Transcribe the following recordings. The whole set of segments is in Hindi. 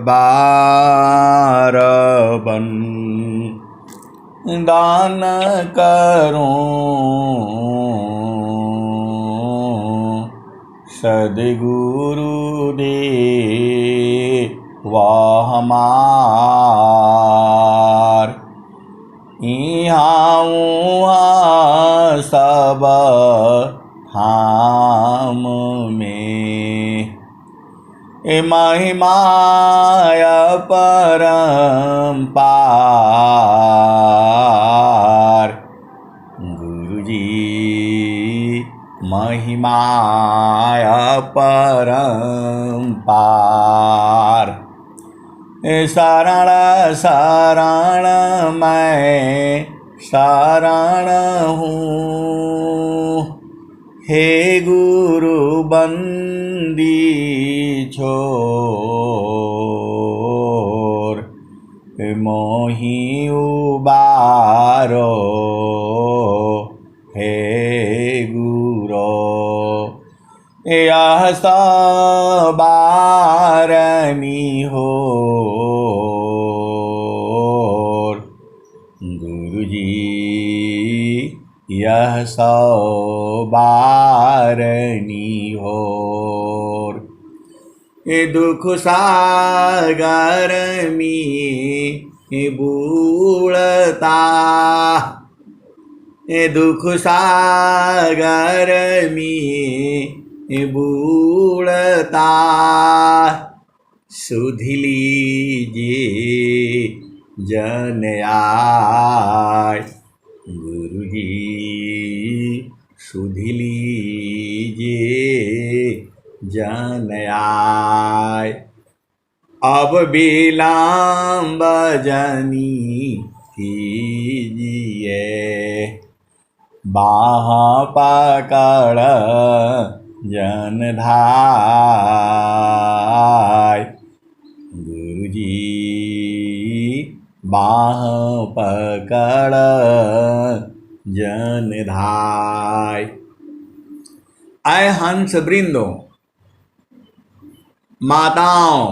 बार बन दान करूं, सद्गुरु दे वह हमार। यहाँ सब धाम में महिमाय परम्पार। गुरुजी महिमाय परम्पार। शरण शरण मैं शरण हूँ, हे गुरु बंदी छोर। मोहि उबारो हे गुरो, यह सबारनी हो। गुरुजी यह सबारनी हो। दुख सागर में बूढ़ता, दुख सागर में बूढ़ता। सुध लीजिए जन आय। गुरुजी सुध लीजिए जन आय। अब विलंब जनी कीजिए, बाह पकड़ जन धाय। गुरुजी बाह पकड़ जन धाय। आए हंस वृंदों, माताओं,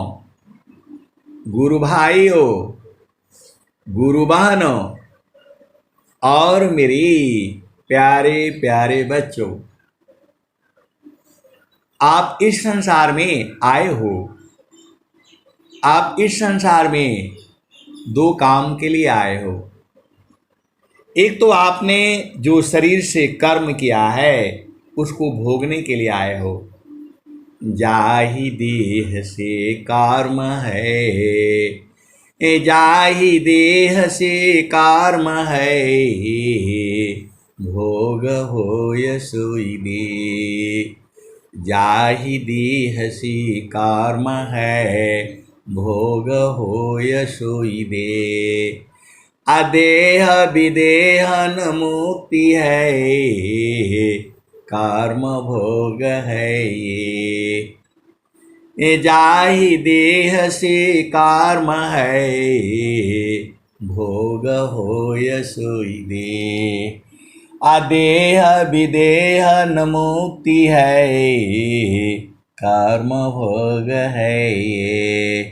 गुरु भाइयों, गुरु बहनों और मेरी प्यारे प्यारे बच्चों, आप इस संसार में आए हो। आप इस संसार में दो काम के लिए आए हो। एक तो आपने जो शरीर से कर्म किया है उसको भोगने के लिए आए हो। जाहि देह से कर्म है, जाहि देह से कर्म है, भोग होय सोई दे। जाहि देह से कर्म है, भोग होय सोई दे। अदेह विदेहन मुक्ति है, कर्म भोग है ये। जाहि देह से कर्म है, भोग होय सोई दे। अदेह विदेहन मुक्ति है, कर्म भोग है ये।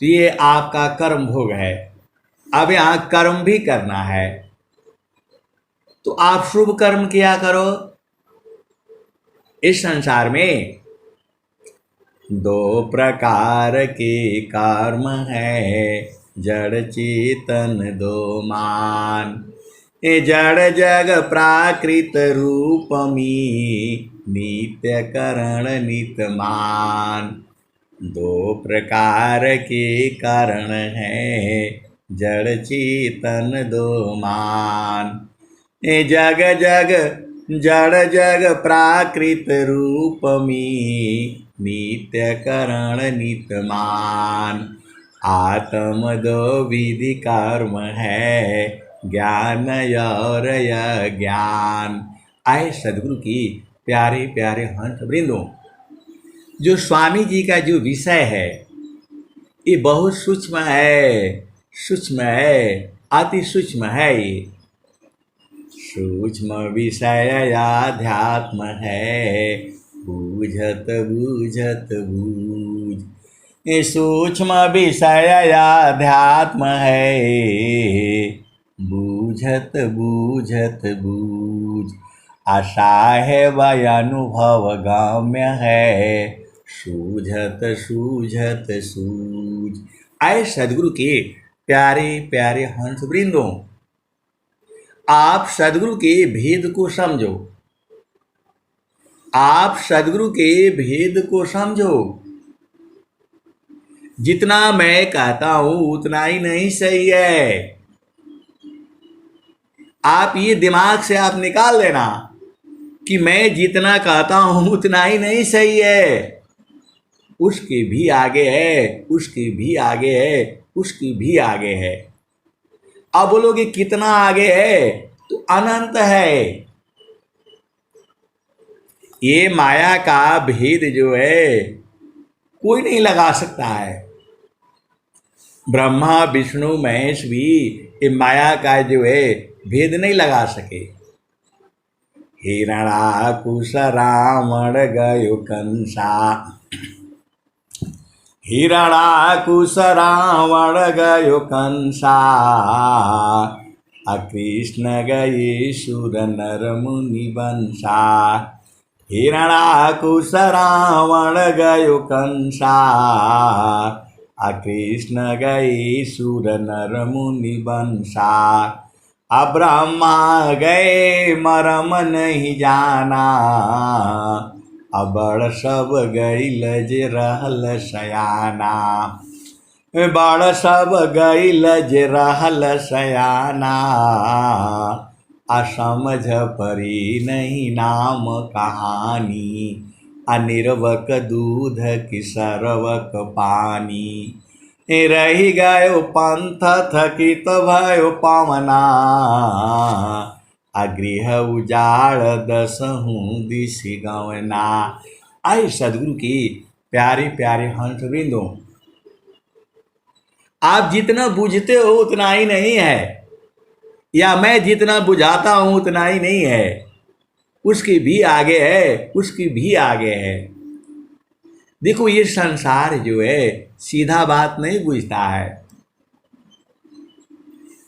तो ये आपका कर्म भोग है। अब यहाँ कर्म भी करना है, तो आप शुभ कर्म किया करो। इस संसार में दो प्रकार के कर्म है, जड़ चेतन दो मान। ये जड़ जग प्राकृत रूप में, नित्य करण नित मान। दो प्रकार के कारण है, जड़ चेतन दो मान। ये जग जग जड़ जग प्राकृत रूप में, नित्य करण नित मान। आत्म दो विधि कर्म है, ज्ञान और अज्ञान। आए सदगुरु की प्यारे प्यारे हंस वृंदों, जो स्वामी जी का जो विषय है ये बहुत सूक्ष्म है, सूक्ष्म है, अति सूक्ष्म है। ये सूक्ष्म विषय अध्यात्म है, बूझत बूझत बूझ। ये सूक्ष्म विषय अध्यात्म है, बूझत बूझत बूझ, आशा है वह अनुभव गम्य है, सूझत सूझत सूझ। आए सदगुरु के प्यारे प्यारे हंस वृंदों, आप सदगुरु के भेद को समझो, आप सदगुरु के भेद को समझो। जितना मैं कहता हूं उतना ही नहीं सही है। आप ये दिमाग से आप निकाल देना कि मैं जितना कहता हूं उतना ही नहीं सही है, उसके भी आगे है, उसके भी आगे है, उसके भी आगे है। अब बोलोगे कितना आगे है, तो अनंत है। ये माया का भेद जो है कोई नहीं लगा सकता है। ब्रह्मा विष्णु महेश भी ये माया का जो है भेद नहीं लगा सके। हिरणाकुश रावण गयो कंसा, हिरणाकुश रावण गयो कंसा, कृष्ण गए सुर नर मुनि बंसा। हिरणाकुश रावण गयो कंसा, कृष्ण गए सुर नर मुनि बंसा। ब्रह्मा गए मरम नहीं जाना, बड़ सब गईल जे रहल सयाना, बड़ सब गईल जे रहल सयाना, असमझ परी नहीं नाम कहानी, अनिर्वक दूध की सरवक पानी। रही गयो पंथ थकित भयो पावना, गृह उजाड़ दसहूँ दिश गवना। आए सदगुरु की प्यारे प्यारे हंस वृंदों, आप जितना बुझते हो उतना ही नहीं है, या मैं जितना बुझाता हूं उतना ही नहीं है, उसकी भी आगे है, उसकी भी आगे है। देखो ये संसार जो है सीधा बात नहीं बुझता है,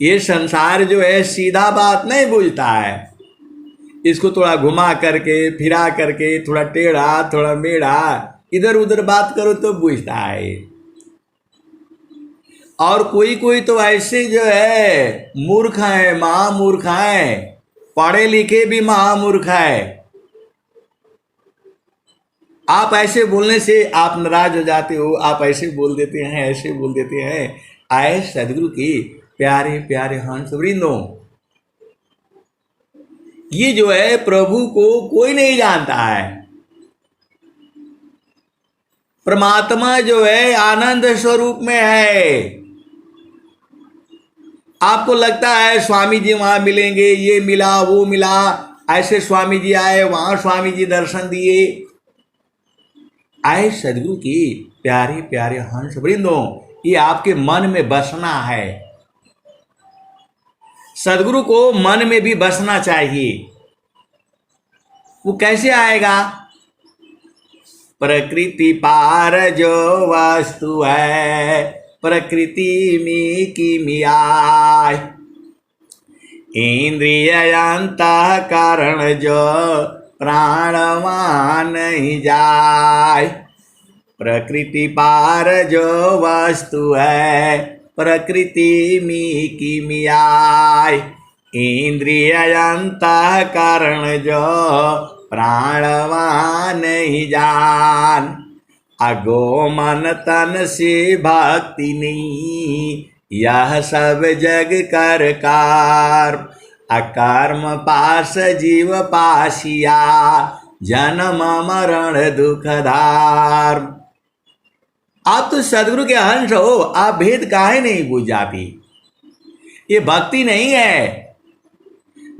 ये संसार जो है सीधा बात नहीं बुझता है। इसको थोड़ा घुमा करके फिरा करके, थोड़ा टेढ़ा थोड़ा मेढ़ा इधर उधर बात करो तो बुझता है। और कोई कोई तो ऐसे जो है मूर्ख है, महामूर्ख है, पढ़े लिखे भी महामूर्ख है। आप ऐसे बोलने से आप नाराज हो जाते हो, आप ऐसे बोल देते हैं, ऐसे बोल देते हैं। आए सदगुरु की प्यारे प्यारे हंस वृंदों, ये जो है प्रभु को कोई नहीं जानता है। परमात्मा जो है आनंद स्वरूप में है। आपको लगता है स्वामी जी वहां मिलेंगे, ये मिला वो मिला, ऐसे स्वामी जी आए, वहां स्वामी जी दर्शन दिए। आए सदगुरु की प्यारे प्यारे हंस वृंदों, ये आपके मन में बसना है। सदगुरु को मन में भी बसना चाहिए। वो कैसे आएगा? प्रकृति पार जो वस्तु है, प्रकृति में किमियाय, इंद्रिय अंतःकरण जो प्राणवान नहीं जाय। प्रकृति पार जो वस्तु है, प्रकृति में किमियाय, इंद्रिय अंतःकरण जो प्राणवान नहीं जान। अगो मन तन से भक्ति नहीं, यह सब जग कर कार। अकर्म पास जीव पासिया, जन्म मरण दुखधार। आप तो सदगुरु के अंश हो, आप भेद काहे नहीं बुझ जाती? ये भक्ति नहीं है।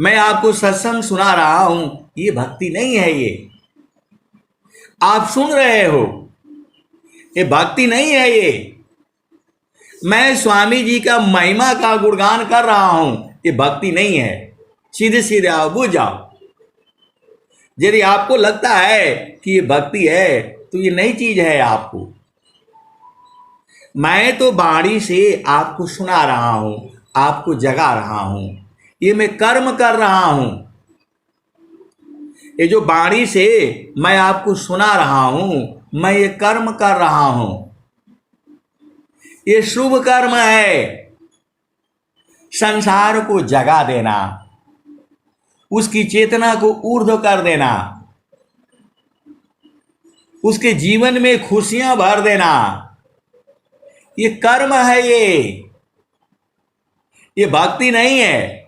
मैं आपको सत्संग सुना रहा हूं, ये भक्ति नहीं है। ये आप सुन रहे हो, ये भक्ति नहीं है। ये मैं स्वामी जी का महिमा का गुणगान कर रहा हूं, ये भक्ति नहीं है। सीधे सीधे आओ, बुझ जाओ। यदि आपको लगता है कि ये भक्ति है तो ये नई चीज है आपको। मैं तो वाणी से आपको सुना रहा हूं, आपको जगा रहा हूं, ये मैं कर्म कर रहा हूं। ये जो वाणी से मैं आपको सुना रहा हूं, मैं ये कर्म कर रहा हूं, ये शुभ कर्म है। संसार को जगा देना, उसकी चेतना को ऊर्ध्व कर देना, उसके जीवन में खुशियां भर देना, ये कर्म है। ये भक्ति नहीं है।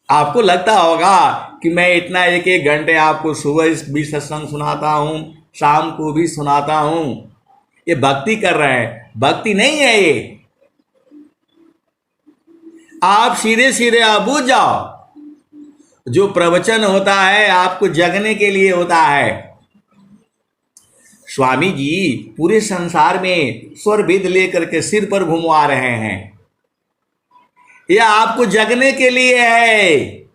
आपको लगता होगा कि मैं इतना एक एक घंटे आपको सुबह भी सत्संग सुनाता हूं, शाम को भी सुनाता हूं, ये भक्ति कर रहे हैं। भक्ति नहीं है ये। आप सीधे सीधे आप बूझ जाओ, जो प्रवचन होता है आपको जगने के लिए होता है। स्वामी जी पूरे संसार में स्वर वेद लेकर के सिर पर घुमवा रहे हैं, यह आपको जगने के लिए है।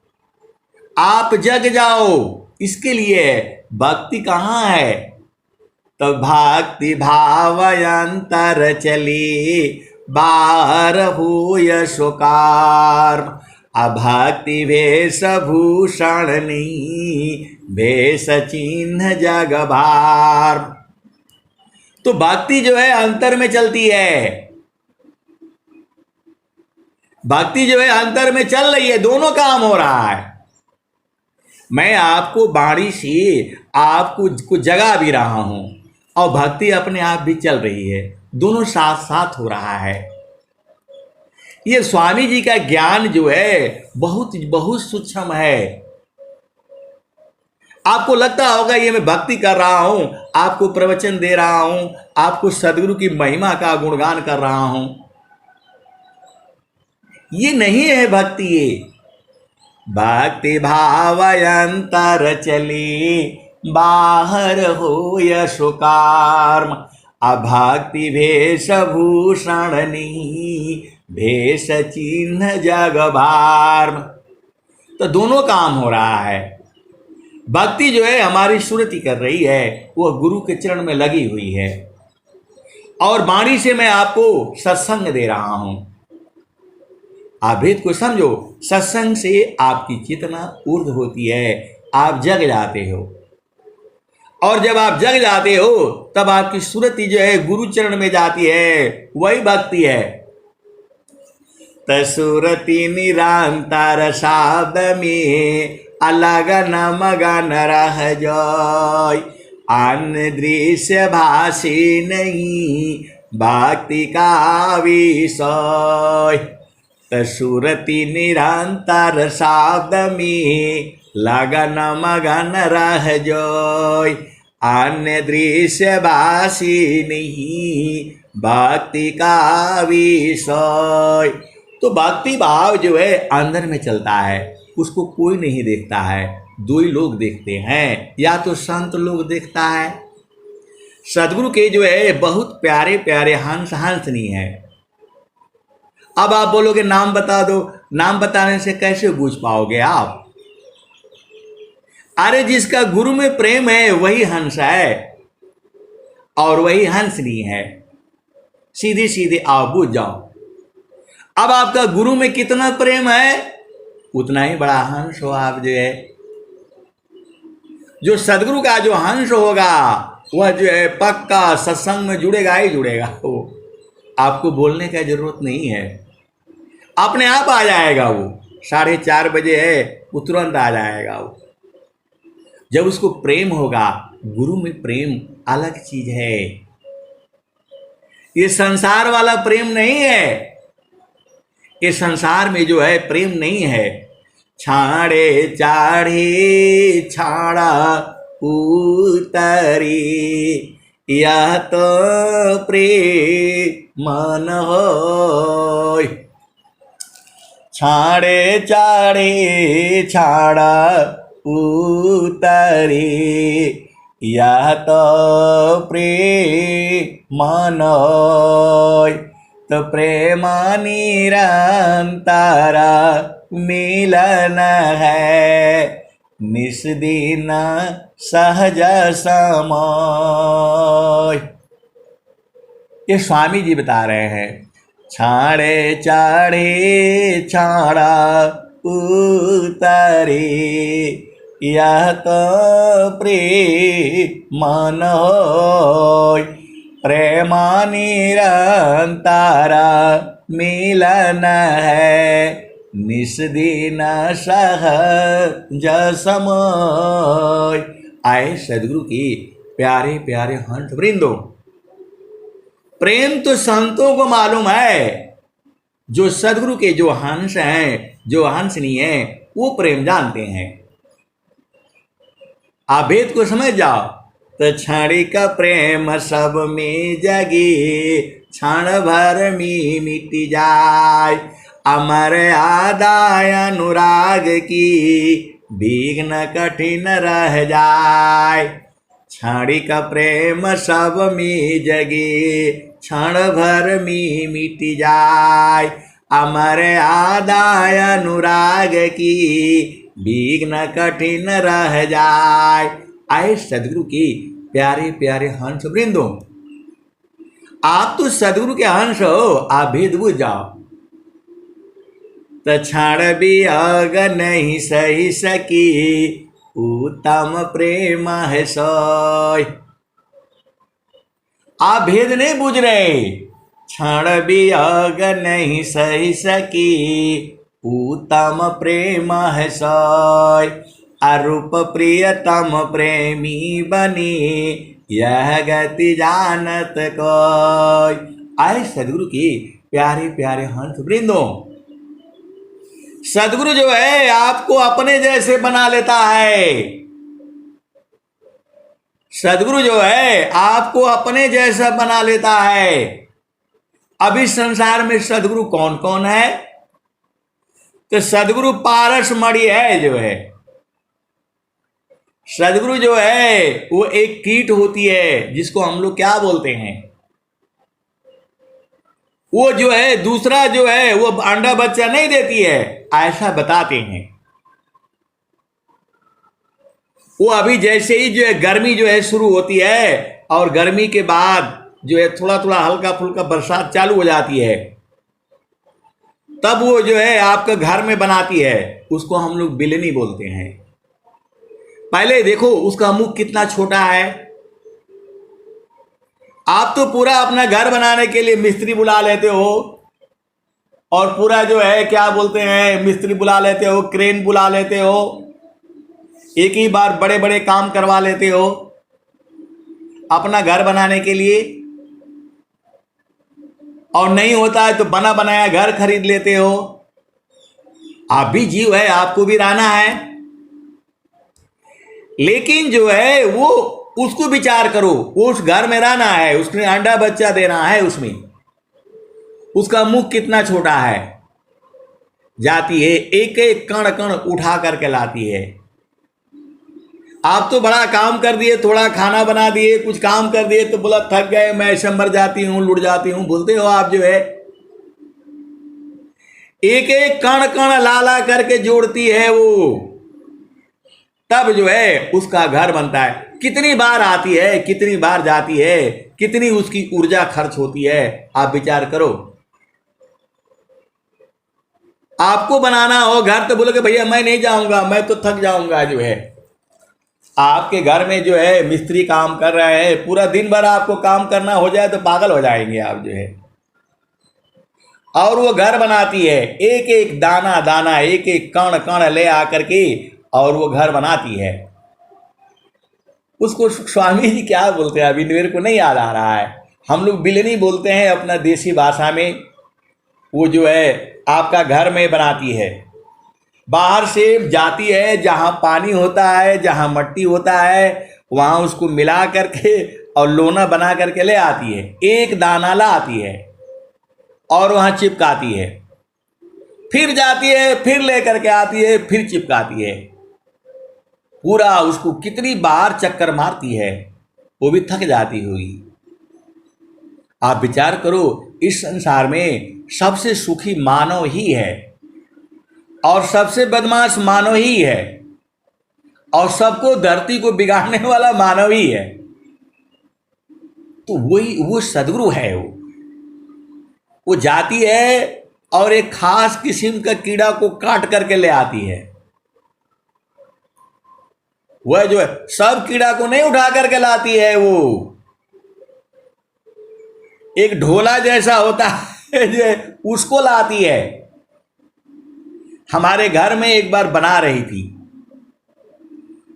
आप जग जाओ, इसके लिए है। भक्ति कहाँ है? तो भक्ति भावयंतर चली बाहर हो यशोकार, अभक्ति वेशभूषण नहीं भेष चिन्ह जग भार। तो भक्ति जो है अंतर में चलती है, भक्ति जो है अंतर में चल रही है, दोनों काम हो रहा है। मैं आपको वाणी से आपको जगा भी रहा हूं और भक्ति अपने आप भी चल रही है, दोनों साथ साथ हो रहा है। ये स्वामी जी का ज्ञान जो है बहुत बहुत सूक्ष्म है। आपको लगता होगा ये मैं भक्ति कर रहा हूं, आपको प्रवचन दे रहा हूं, आपको सदगुरु की महिमा का गुणगान कर रहा हूं, ये नहीं है भक्ति। ये भक्ति भावयंतर चली बाहर हो यशोकार, अभक्ति वेशभूषण नहीं भेष चिन्ह जग भार। तो दोनों काम हो रहा है। भक्ति जो है हमारी सुरति कर रही है, वह गुरु के चरण में लगी हुई है, और वाणी से मैं आपको सत्संग दे रहा हूं। आप भेद को समझो, सत्संग से आपकी चेतना ऊर्ध्व होती है, आप जग जाते हो, और जब आप जग जाते हो तब आपकी सुरति जो है गुरु चरण में जाती है, वही भक्ति है। तसुरति निरंतर शब्द में अलग न मगन रह जाय, अन्य दृश्य भाषी नहीं भक्ति का विषय। तसुरति निरंतर शब्द में लगन मगन रह जाय, अन्य दृश्य भाषी नहीं भक्ति का विषय। तो भक्ति भाव जो है अंदर में चलता है, उसको कोई नहीं देखता है, दो ही लोग देखते हैं, या तो संत लोग देखता है। सदगुरु के जो है बहुत प्यारे प्यारे हंस हंसनी है। अब आप बोलोगे नाम बता दो, नाम बताने से कैसे बूझ पाओगे आप? अरे जिसका गुरु में प्रेम है वही हंस है और वही हंसनी है। सीधे सीधे आप बूझ जाओ। अब आपका गुरु में कितना प्रेम है, उतना ही बड़ा हंस हो आप जो है। जो सदगुरु का जो हंस होगा वह जो है पक्का सत्संग में जुड़ेगा ही जुड़ेगा। वो आपको बोलने की जरूरत नहीं है, अपने आप आ जाएगा। वो 4:30 बजे है, वो तुरंत आ जाएगा। वो जब उसको प्रेम होगा, गुरु में प्रेम अलग चीज है, ये संसार वाला प्रेम नहीं है। ये संसार में जो है प्रेम नहीं है। छाड़े चाढ़े छाड़ा उतरी, यह तो प्रेम मन होय। छाड़े चाढ़े छाड़ा उतरी, यह तो प्रेम मन होय। तो प्रेम निरंतर मिलन है, निस्दिन सहज समय। ये स्वामी जी बता रहे हैं। छाड़े चढ़े छाड़ा उतरे, यह तो प्रेम होय। प्रेम निरंतर मिलन है, निस्दिन सहज समय। आए सदगुरु की प्यारे प्यारे हंस वृंदो, प्रेम तो संतों को मालूम है। जो सदगुरु के जो हंस हैं, जो हंसनी हैं, वो प्रेम जानते हैं। आप भेद को समझ जाओ। तो क्षणिक प्रेम सब में जगी, क्षण भर में मिट जाए। अमर आदाय अनुराग की, विघ्न कठिन रह जाए। क्षणिक प्रेम सब में जगे, क्षण भर में मिट जाए। अमर आदाय अनुराग की, विघ्न कठिन रह जाए। आए सदगुरु की प्यारे प्यारे हंस वृंदो, आप तो सदगुरु के हंस हो, आप भेद बुझ जाओ। तो क्षण भी अग नहीं सही सकी, उत्तम प्रेम है सोय। आप भेद नहीं बुझ रहे। क्षण भी अग नहीं सही सकी, उत्तम प्रेम है सोय। अरूप प्रियतम प्रेमी बनी, यह गति जानत कोय। आए सदगुरु की प्यारे प्यारे हंस वृंदो, सदगुरु जो है आपको अपने जैसे बना लेता है। सदगुरु जो है आपको अपने जैसा बना लेता है। अब इस संसार में सदगुरु कौन कौन है? तो सदगुरु पारस मणि है जो है। सदगुरु जो है वो एक कीट होती है, जिसको हम लोग क्या बोलते हैं, वो जो है दूसरा जो है वो अंडा बच्चा नहीं देती है, ऐसा बताते हैं। वो अभी जैसे ही जो है गर्मी जो है शुरू होती है, और गर्मी के बाद जो है थोड़ा थोड़ा हल्का फुल्का बरसात चालू हो जाती है, तब वो जो है आपका घर में बनाती है। उसको हम लोग बिलनी बोलते हैं। पहले देखो उसका मुख कितना छोटा है। आप तो पूरा अपना घर बनाने के लिए मिस्त्री बुला लेते हो, और पूरा जो है क्या बोलते हैं, मिस्त्री बुला लेते हो, क्रेन बुला लेते हो, एक ही बार बड़े बड़े काम करवा लेते हो अपना घर बनाने के लिए। और नहीं होता है तो बना बनाया घर खरीद लेते हो। आप भी जीव है, आपको भी रहना है, लेकिन जो है वो उसको विचार करो। वो उस घर में रहना है, उसने अंडा बच्चा देना है, उसमें उसका मुख कितना छोटा है। जाती है एक एक कण कण उठा करके लाती है। आप तो बड़ा काम कर दिए, थोड़ा खाना बना दिए, कुछ काम कर दिए तो बोला थक गए, मैं ऐसे मर जाती हूं, लुट जाती हूं, बोलते हो आप जो है। एक एक कण कण ला ला करके जोड़ती है वो, तब जो है उसका घर बनता है। कितनी बार आती है, कितनी बार जाती है, कितनी उसकी ऊर्जा खर्च होती है, आप विचार करो। आपको बनाना हो घर तो बोलोगे भैया मैं नहीं जाऊंगा, मैं तो थक जाऊंगा जो है। आपके घर में जो है मिस्त्री काम कर रहे हैं, पूरा दिन भर आपको काम करना हो जाए तो पागल हो जाएंगे आप जो है। और वो घर बनाती है, एक एक दाना दाना, एक एक कण कण ले आकर के, और वो घर बनाती है। उसको स्वामी जी क्या बोलते हैं अभी मेरे को नहीं याद आ रहा है। हम लोग बिलनी बोलते हैं अपना देसी भाषा में। वो जो है आपका घर में बनाती है, बाहर से जाती है, जहाँ पानी होता है, जहाँ मट्टी होता है, वहाँ उसको मिला करके और लोना बना करके ले आती है। एक दाना ला आती है और वहाँ चिपकाती है, फिर जाती है, फिर ले करके आती है, फिर चिपकाती है। पूरा उसको कितनी बार चक्कर मारती है, वो भी थक जाती होगी। आप विचार करो, इस संसार में सबसे सुखी मानव ही है, और सबसे बदमाश मानव ही है, और सबको धरती को बिगाड़ने वाला मानव ही है। तो वही वो सदगुरु है। वो जाती है और एक खास किस्म का कीड़ा को काट करके ले आती है। वह जो है सब कीड़ा को नहीं उठा करके लाती है, वो एक ढोला जैसा होता है जो है उसको लाती है। हमारे घर में एक बार बना रही थी,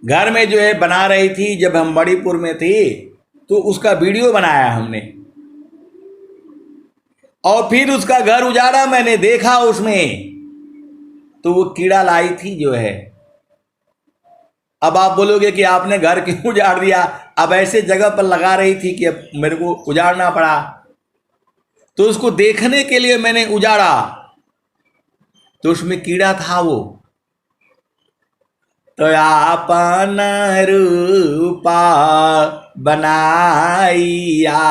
घर में जो है बना रही थी, जब हम मणिपुर में थे तो उसका वीडियो बनाया हमने और फिर उसका घर उजाड़ा, मैंने देखा उसमें तो वो कीड़ा लाई थी जो है। अब आप बोलोगे कि आपने घर क्यों उजाड़ दिया? अब ऐसे जगह पर लगा रही थी कि अब मेरे को उजाड़ना पड़ा, तो उसको देखने के लिए मैंने उजाड़ा तो उसमें कीड़ा था वो। तो आपन रूपा बनाइया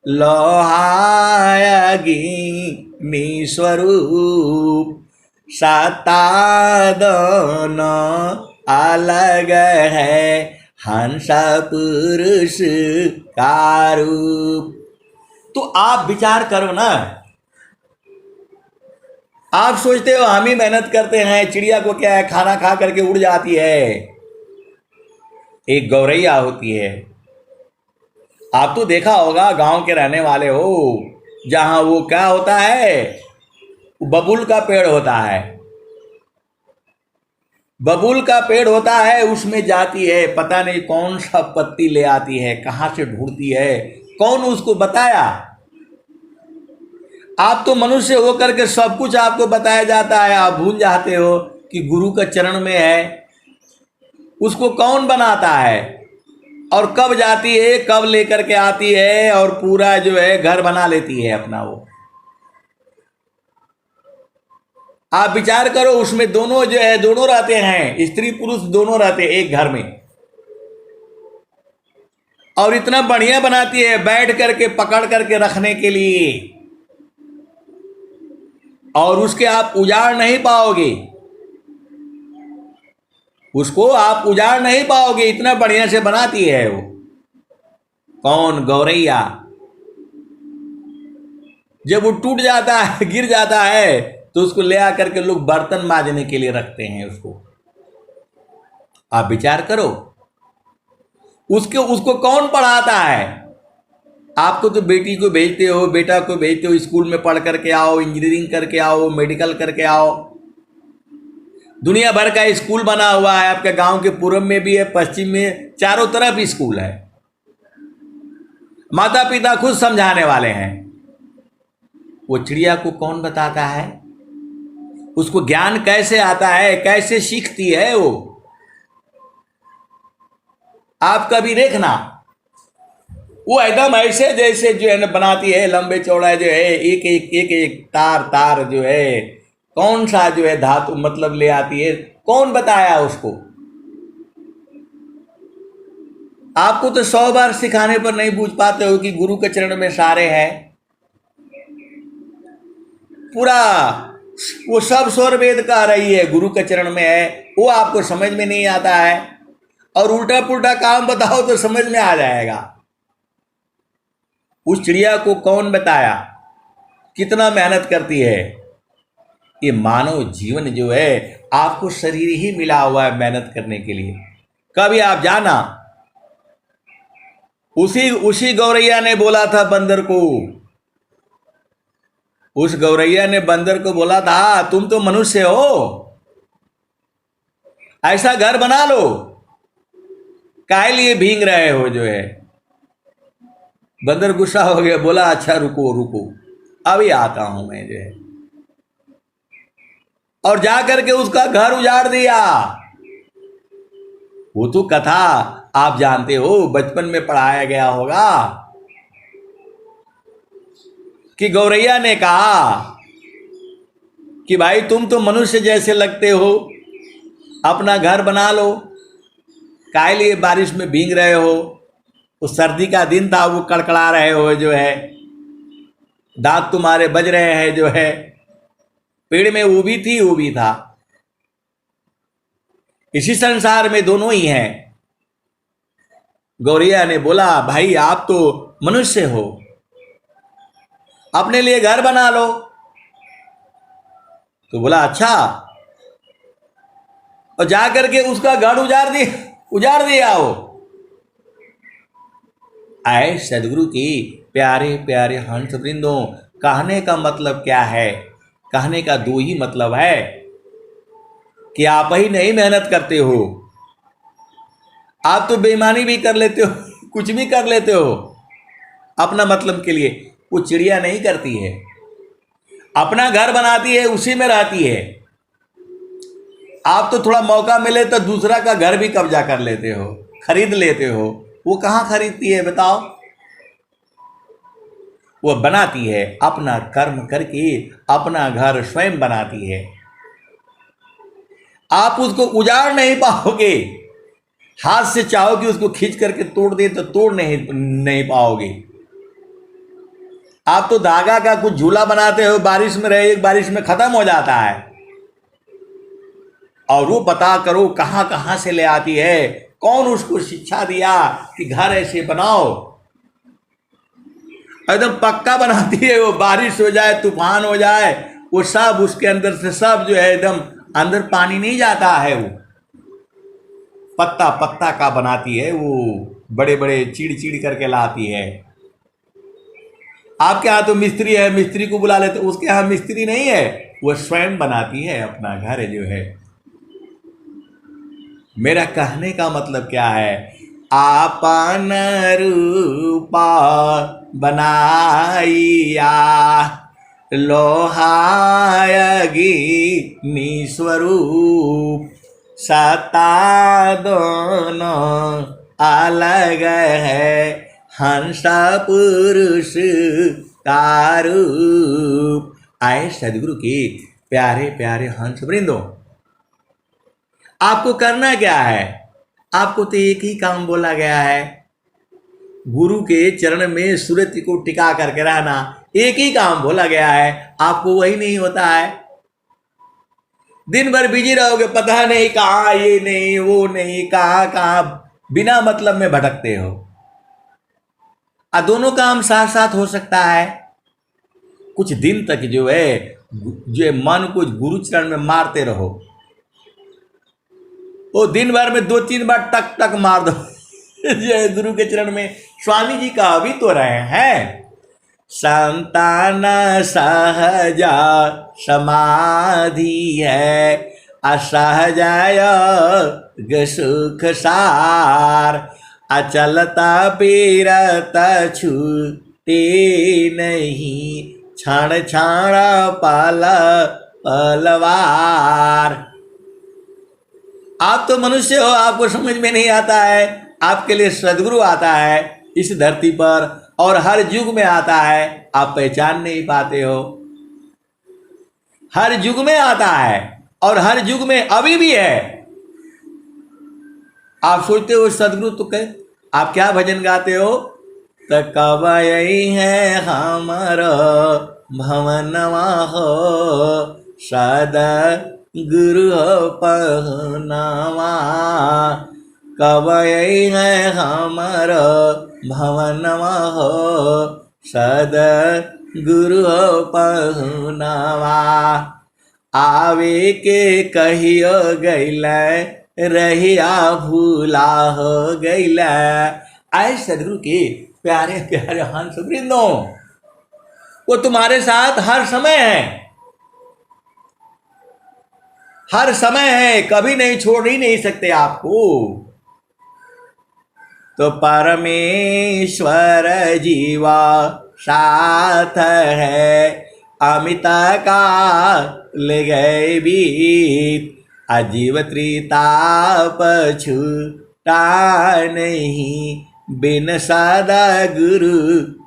लोहायगी स्वरूप, सत्ता दोनों अलग है हंस पुरुष का रूप। तो आप विचार करो ना, आप सोचते हो हम ही मेहनत करते हैं, चिड़िया को क्या है, खाना खा करके उड़ जाती है। एक गौरैया होती है, आप तो देखा होगा, गांव के रहने वाले हो, जहां वो क्या होता है, बबूल का पेड़ होता है, बबूल का पेड़ होता है, उसमें जाती है, पता नहीं कौन सा पत्ती ले आती है, कहां से ढूंढती है, कौन उसको बताया? आप तो मनुष्य होकर के सब कुछ आपको बताया जाता है, आप भूल जाते हो कि गुरु का चरण में है। उसको कौन बनाता है और कब जाती है, कब लेकर के आती है और पूरा जो है घर बना लेती है अपना वो। आप विचार करो, उसमें दोनों जो है दोनों रहते हैं, स्त्री पुरुष दोनों रहते हैं एक घर में, और इतना बढ़िया बनाती है बैठ करके पकड़ करके रखने के लिए, और उसके आप उजाड़ नहीं पाओगे, उसको आप उजाड़ नहीं पाओगे, इतना बढ़िया से बनाती है वो। कौन? गौरैया। जब वो टूट जाता है, गिर जाता है, तो उसको ले आकर के लोग बर्तन मांजने के लिए रखते हैं उसको। आप विचार करो, उसको कौन पढ़ाता है? आपको तो बेटी को भेजते हो, बेटा को भेजते हो, स्कूल में पढ़ करके आओ, इंजीनियरिंग करके आओ, मेडिकल करके आओ, दुनिया भर का स्कूल बना हुआ है। आपके गांव के पूर्व में भी है, पश्चिम में, चारों तरफ स्कूल है, माता पिता खुद समझाने वाले हैं। वो चिड़िया को कौन बताता है? उसको ज्ञान कैसे आता है, कैसे सीखती है वो? आप कभी देखना, वो एकदम ऐसे जैसे जो है ना बनाती है, लंबे चौड़ा जो है, एक एक एक एक तार जो है, कौन सा जो है धातु मतलब ले आती है, कौन बताया उसको? आपको तो 100 बार सिखाने पर नहीं बूझ पाते हो कि गुरु के चरण में सारे हैं। पूरा वो सब स्वर वेद कह रही है, गुरु के चरण में है, वो आपको समझ में नहीं आता है, और उल्टा पुल्टा काम बताओ तो समझ में आ जाएगा। उस चिड़िया को कौन बताया कितना मेहनत करती है? ये मानव जीवन जो है आपको शरीर ही मिला हुआ है मेहनत करने के लिए। कभी आप जाना, उसी गौरैया ने बोला था बंदर को, उस गौरैया ने बंदर को बोला था, तुम तो मनुष्य हो, ऐसा घर बना लो, काहे लिए भींग रहे हो जो है। बंदर गुस्सा हो गया, बोला अच्छा रुको रुको, अभी आता हूं मैं जो है, और जाकर के उसका घर उजाड़ दिया। वो तो कथा आप जानते हो, बचपन में पढ़ाया गया होगा कि गौरैया ने कहा कि भाई तुम तो मनुष्य जैसे लगते हो, अपना घर बना लो, काहे लिए बारिश में भीग रहे हो? उस सर्दी का दिन था, वो कड़कड़ा रहे हो जो है, दांत तुम्हारे बज रहे हैं जो है, पेड़ में वो भी थी वो भी था, इसी संसार में दोनों ही हैं। गौरैया ने बोला भाई आप तो मनुष्य हो, अपने लिए घर बना लो। तो बोला अच्छा, और जाकर के उसका घर उजाड़ दिया हो। आए सदगुरु की प्यारे प्यारे हंस वृंदों, कहने का मतलब क्या है? कहने का दो ही मतलब है कि आप ही नहीं मेहनत करते हो, आप तो बेईमानी भी कर लेते हो, कुछ भी कर लेते हो अपना मतलब के लिए। वो चिड़िया नहीं करती है, अपना घर बनाती है, उसी में रहती है। आप तो थोड़ा मौका मिले तो दूसरा का घर भी कब्जा कर लेते हो, खरीद लेते हो। वो कहाँ खरीदती है बताओ? वो बनाती है अपना कर्म करके, अपना घर स्वयं बनाती है। आप उसको उजाड़ नहीं पाओगे, हाथ से चाहो कि उसको खींच करके तोड़ दे तो तोड़ नहीं पाओगे। आप तो धागा का कुछ झूला बनाते हो, बारिश में रहे, एक बारिश में खत्म हो जाता है, और वो पता करो कहां कहां से ले आती है, कौन उसको शिक्षा दिया कि घर ऐसे बनाओ। एकदम पक्का बनाती है वो, बारिश हो जाए, तूफान हो जाए, वो सब उसके अंदर से सब जो है एकदम अंदर पानी नहीं जाता है। वो पत्ता पत्ता का बनाती है, वो बड़े बड़े चीड़ चीड़ करके लाती है। आपके यहाँ तो मिस्त्री है, मिस्त्री को बुला लेते, उसके यहाँ मिस्त्री नहीं है, वो स्वयं बनाती है अपना घर जो है। मेरा कहने का मतलब क्या है? आपन रूपा बनाइया, लोहायगी निस्वरूप, सत्ता दोनों अलग है, हंस पुरुष का रूप। आए सदगुरु के प्यारे प्यारे हंस वृंदों, आपको करना क्या है? आपको तो एक ही काम बोला गया है, गुरु के चरण में सूरत को टिका करके रहना। एक ही काम बोला गया है, आपको वही नहीं होता है। दिन भर बिजी रहोगे, पता नहीं कहाँ, ये नहीं वो नहीं, कहाँ कहाँ बिना मतलब में भटकते हो। दोनों काम साथ साथ हो सकता है। कुछ दिन तक जो है मन को गुरु चरण में मारते रहो, वो दिन भर में 2-3 बार टक टक मार दो जय गुरु के चरण में। स्वामी जी का भी तो रहे हैं, संतान सहजा समाधि है, असहजाय सुख सार, अचलता पीरत छूटे नहीं, क्षण क्षण पल पलवार। आप तो मनुष्य हो, आपको समझ में नहीं आता है। आपके लिए सदगुरु आता है इस धरती पर, और हर युग में आता है, आप पहचान नहीं पाते हो। हर युग में आता है और हर युग में अभी भी है। आप सोचते हो सदगुरु तो कहे, आप क्या भजन गाते हो? तो कब यही है हमारा भवनवा हो, सदा गुरु पहनावा, कब यही है हमारा भवनवा हो, सदा गुरु पहनावा, आवे के कहियो गैला, रहिया भूला हो गैला। आए सदगुरु के प्यारे प्यारे हंस वृंदों, वो तुम्हारे साथ हर समय है, हर समय है, कभी नहीं, छोड़ ही नहीं सकते आपको। तो परमेश्वर जीवा साथ है, अमित का ले गए बीत, अजीव त्रिताप छूटा नहीं, बिन सदा गुरु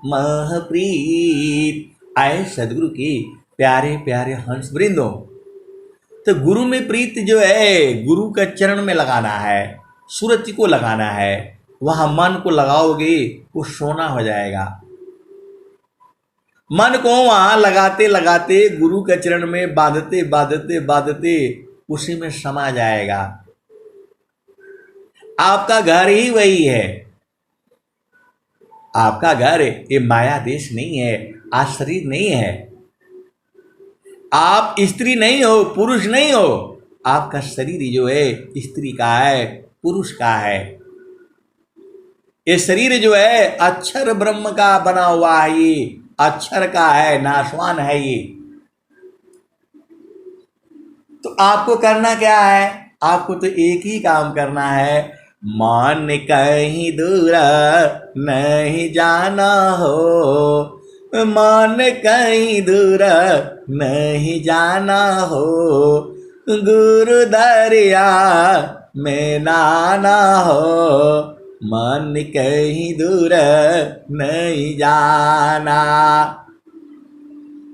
महप्रीत। आए सदगुरु की प्यारे प्यारे हंस वृंदों, तो गुरु में प्रीत जो है, गुरु का चरण में लगाना है, सूरज को लगाना है। वहां मन को लगाओगे वो सोना हो जाएगा। मन को वहां लगाते लगाते गुरु के चरण में बांधते बांधते बांधते उसी में समा जाएगा। आपका घर ही वही है, आपका घर ये माया देश नहीं है, आज शरीर नहीं है, आप स्त्री नहीं हो, पुरुष नहीं हो, आपका शरीर जो है स्त्री का है, पुरुष का है। ये शरीर जो है अक्षर ब्रह्म का बना हुआ है, ये अक्षर का है, नाशवान है ये। तो आपको करना क्या है? आपको तो एक ही काम करना है, मन कहीं दूर नहीं जाना हो, मन कहीं दूर नहीं जाना हो, गुरु दरिया में नाना हो, मन कहीं दूर नहीं जाना।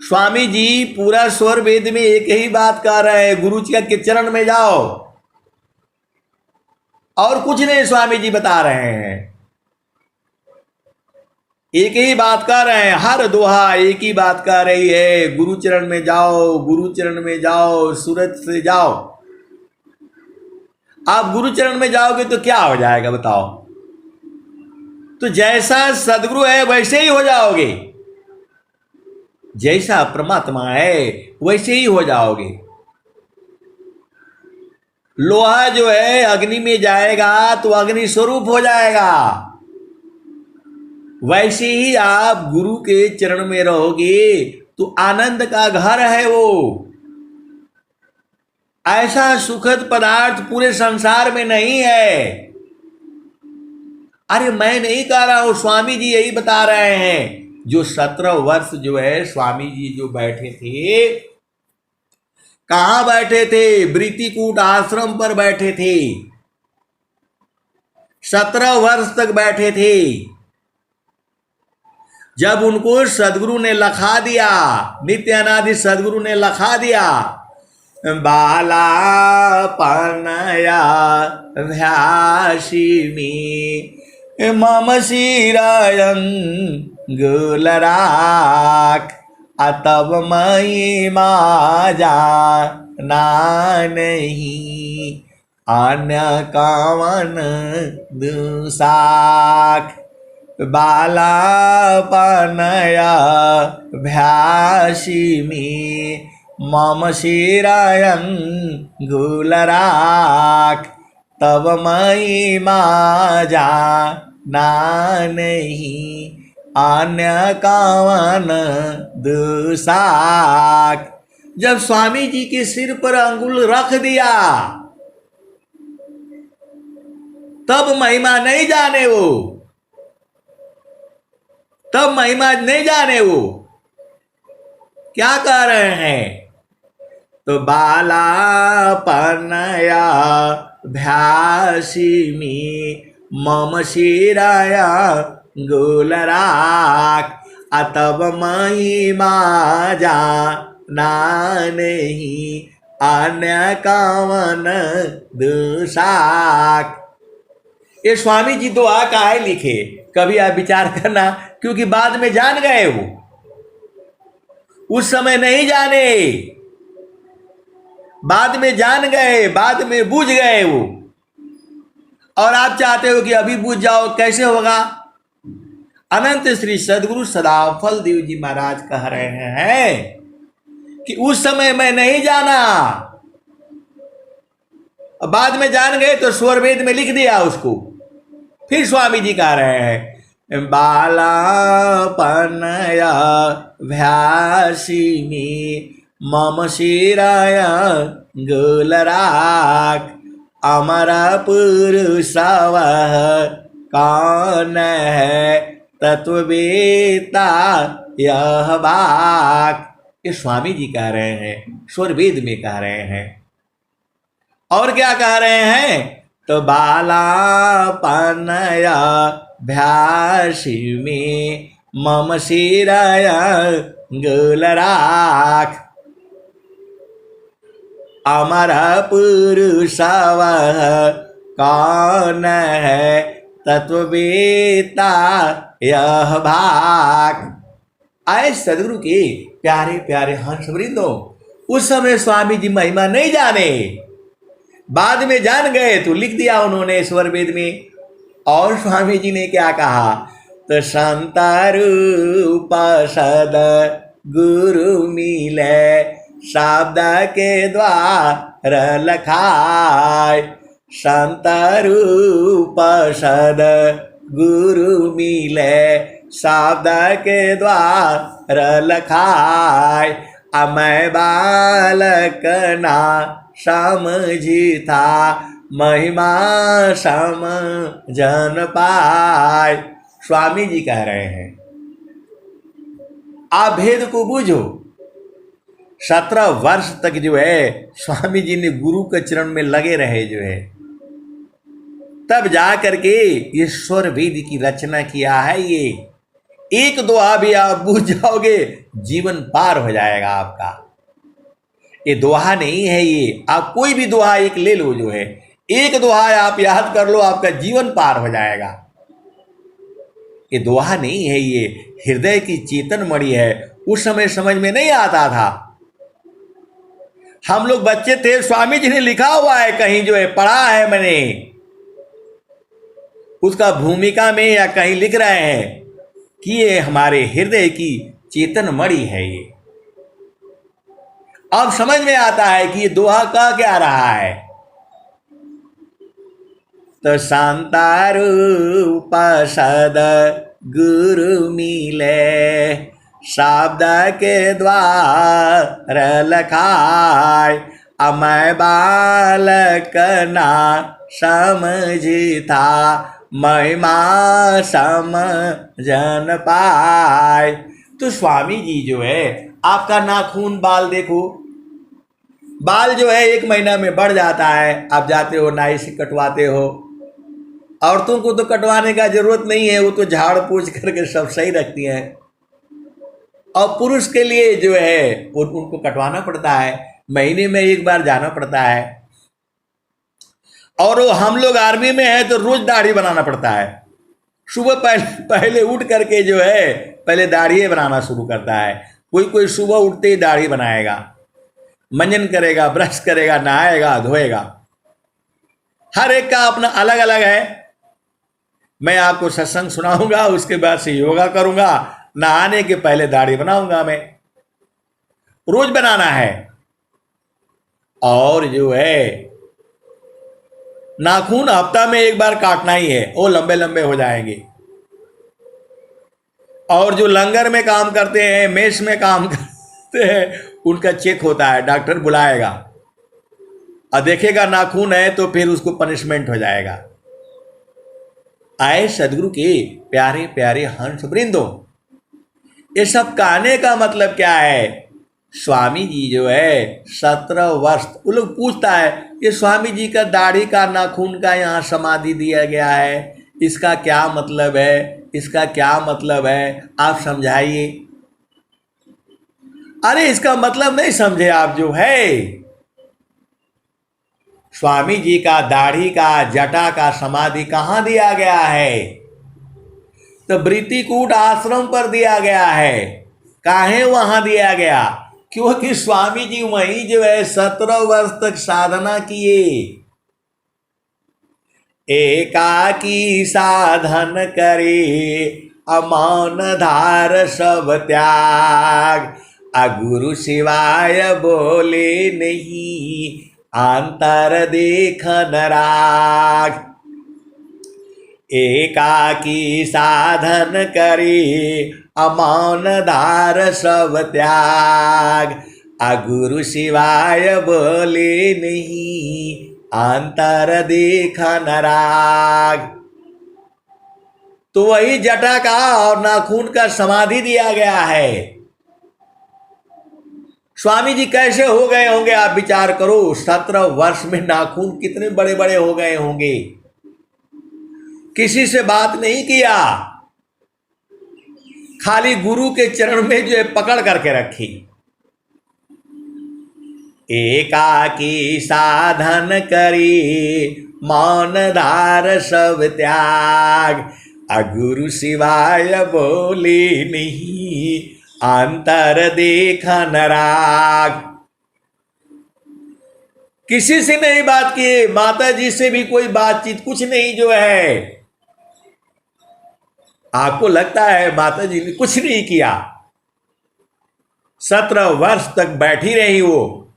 स्वामी जी पूरा स्वर वेद में एक ही बात कह रहे हैं, गुरु जी के चरण में जाओ, और कुछ नहीं स्वामी जी बता रहे हैं, एक ही बात कह रहे हैं, हर दोहा एक ही बात कह रही है, गुरु चरण में जाओ, गुरु चरण में जाओ, सूरत से जाओ। आप गुरु चरण में जाओगे तो क्या हो जाएगा बताओ? तो जैसा सदगुरु है वैसे ही हो जाओगे, जैसा परमात्मा है वैसे ही हो जाओगे। लोहा जो है अग्नि में जाएगा तो अग्नि स्वरूप हो जाएगा, वैसे ही आप गुरु के चरण में रहोगे तो आनंद का घर है वो। ऐसा सुखद पदार्थ पूरे संसार में नहीं है। अरे मैं नहीं कह रहा हूं, स्वामी जी यही बता रहे हैं। जो 17 वर्ष जो है स्वामी जी जो बैठे थे, कहां बैठे थे? वृत्तिकूट आश्रम पर बैठे थे, 17 वर्ष तक बैठे थे। जब उनको सदगुरु ने लखा दिया, नित्य अनादि सदगुरु ने लखा दिया, बाला पनया भ्यासिमी मम शिरायं गुलराक अतब मई माजा ना नहीं अन्य कावन दुसाक बाला पनया भ्यासिमी मम शिरायं गुलराक तब मई माजा ना नहीं अन्य कावन दुसाक। जब स्वामी जी के सिर पर अंगुल रख दिया तब महिमा नहीं जाने वो, तब महिमा नहीं जाने वो क्या कह रहे हैं? तो बाला पनया भ्यासिमी मम शिराया गुलराक अतब महिमा जाना नहीं अन्य कावन दुसाक। ये स्वामी जी दुआ काहे लिखे, कभी आप विचार करना, क्योंकि बाद में जान गए वो, उस समय नहीं जाने, बाद में जान गए, बाद में बूझ गए वो। और आप चाहते हो कि अभी बूझ जाओ, कैसे होगा? अनंत श्री सदगुरु सदाफल देव जी महाराज कह रहे हैं कि उस समय मैं नहीं जाना, बाद में जान गए तो स्वर वेद में लिख दिया उसको। फिर स्वामी जी कह रहे हैं बाला पनया भ्यासिमी मम शिराया गुलराक अमर पुरुषव कौन है तत्ववेता यह बाक। ये स्वामी जी कह रहे हैं, स्वर वेद में कह रहे हैं। और क्या कह रहे हैं? तो बाला पनया भ्यासिमी मम शिराया गुलराक अमर पुरुषव कौन है तत्ववेता यह भाग। आए सदगुरु के प्यारे प्यारे हंस वृंदो, उस समय स्वामी जी महिमा नहीं जाने, बाद में जान गए तो लिख दिया उन्होंने स्वर वेद में। और स्वामी जी ने क्या कहा? तो संतारूप सद गुरु मिले शब्द के द्वार लखाय। संतारूप सद गुरु मिले शब्द के द्वार लखाय। मैं बालक ना समझी था महिमा समझन पाय। स्वामी जी कह रहे हैं आप भेद को बूझो। 17 वर्ष तक जो है स्वामी जी ने गुरु के चरण में लगे रहे जो है, तब जा करके ये स्वर वेद की रचना किया है। ये एक दोहा भी आप बूझ जाओगे जीवन पार हो जाएगा आपका। ये दोहा नहीं है, ये आप कोई भी दोहा एक ले लो जो है, एक दोहा आप याद कर लो आपका जीवन पार हो जाएगा। ये दोहा नहीं है, ये हृदय की चेतन मणि है। उस समय समझ में नहीं आता था, हम लोग बच्चे थे, स्वामी जी ने लिखा हुआ है कहीं जो है, पढ़ा है मैंने, उसका भूमिका में या कहीं लिख रहे हैं कि ये हमारे हृदय की चेतन मणि है। ये अब समझ में आता है कि ये दोहा का क्या रहा है। तो शांतारूप सद गुरु मिले शब्द के द्वार लखाय। मैं बालक ना समझी था महिमा समझन पाय। तो स्वामी जी जो है, आपका नाखून बाल देखो, बाल जो है 1 महीना में बढ़ जाता है, आप जाते हो नाई से कटवाते हो। औरतों को तो कटवाने का जरूरत नहीं है, वो तो झाड़ पोंछ करके सब सही रखती हैं। और पुरुष के लिए जो है उनको कटवाना पड़ता है, महीने में 1 बार जाना पड़ता है। और वो हम लोग आर्मी में है तो रोज दाढ़ी बनाना पड़ता है। सुबह पहले उठ करके जो है पहले दाढ़ी बनाना शुरू करता है। कोई सुबह उठते ही दाढ़ी बनाएगा, मंजन करेगा, ब्रश करेगा, नहाएगा, धोएगा। हर एक का अपना अलग अलग है। मैं आपको सत्संग सुनाऊंगा, उसके बाद से योगा करूंगा, नहाने के पहले दाढ़ी बनाऊंगा। मैं रोज बनाना है। और जो है नाखून हफ्ता में 1 बार काटना ही है, वो लंबे लंबे हो जाएंगे। और जो लंगर में काम करते हैं, मेस में काम करते हैं, उनका चेक होता है, डॉक्टर बुलाएगा और देखेगा नाखून है तो फिर उसको पनिशमेंट हो जाएगा। आए सदगुरु के प्यारे प्यारे हंस वृंदो, ये सब कहने का मतलब क्या है। स्वामी जी जो है 17 वर्ष, वो लोग पूछता है ये स्वामी जी का दाढ़ी का नाखून का यहाँ समाधि दिया गया है, इसका क्या मतलब है, इसका क्या मतलब है, आप समझाइए। अरे इसका मतलब नहीं समझे आप जो है। स्वामी जी का दाढ़ी का जटा का समाधि कहाँ दिया गया है, तो वृत्तिकूट आश्रम पर दिया गया है। काहे वहां दिया गया, क्योंकि स्वामी जी वहीं जो है 17 वर्ष तक साधना किए। एकाकी साधन करे अमौन धार सब त्याग। गुरु शिवाय बोले नहीं अंतर देखन राग। एकाकी साधन करे अमौन धार सब त्याग। गुरु शिवाय बोले नहीं अंतर देखन राग। तो वही जटा का और नाखून का समाधि दिया गया है। स्वामी जी कैसे हो गए होंगे आप विचार करो। 17 वर्ष में नाखून कितने बड़े बड़े हो गए होंगे। किसी से बात नहीं किया, खाली गुरु के चरण में जो है पकड़ करके रखी। एकाकी साधन करी मौन धार सब त्याग। गुरु शिवाय बोले नहीं अंतर देखन राग। किसी से नहीं बात की, माता जी से भी कोई बातचीत कुछ नहीं जो है। आपको लगता है माता जी ने कुछ नहीं किया, 17 वर्ष तक बैठी रही वो।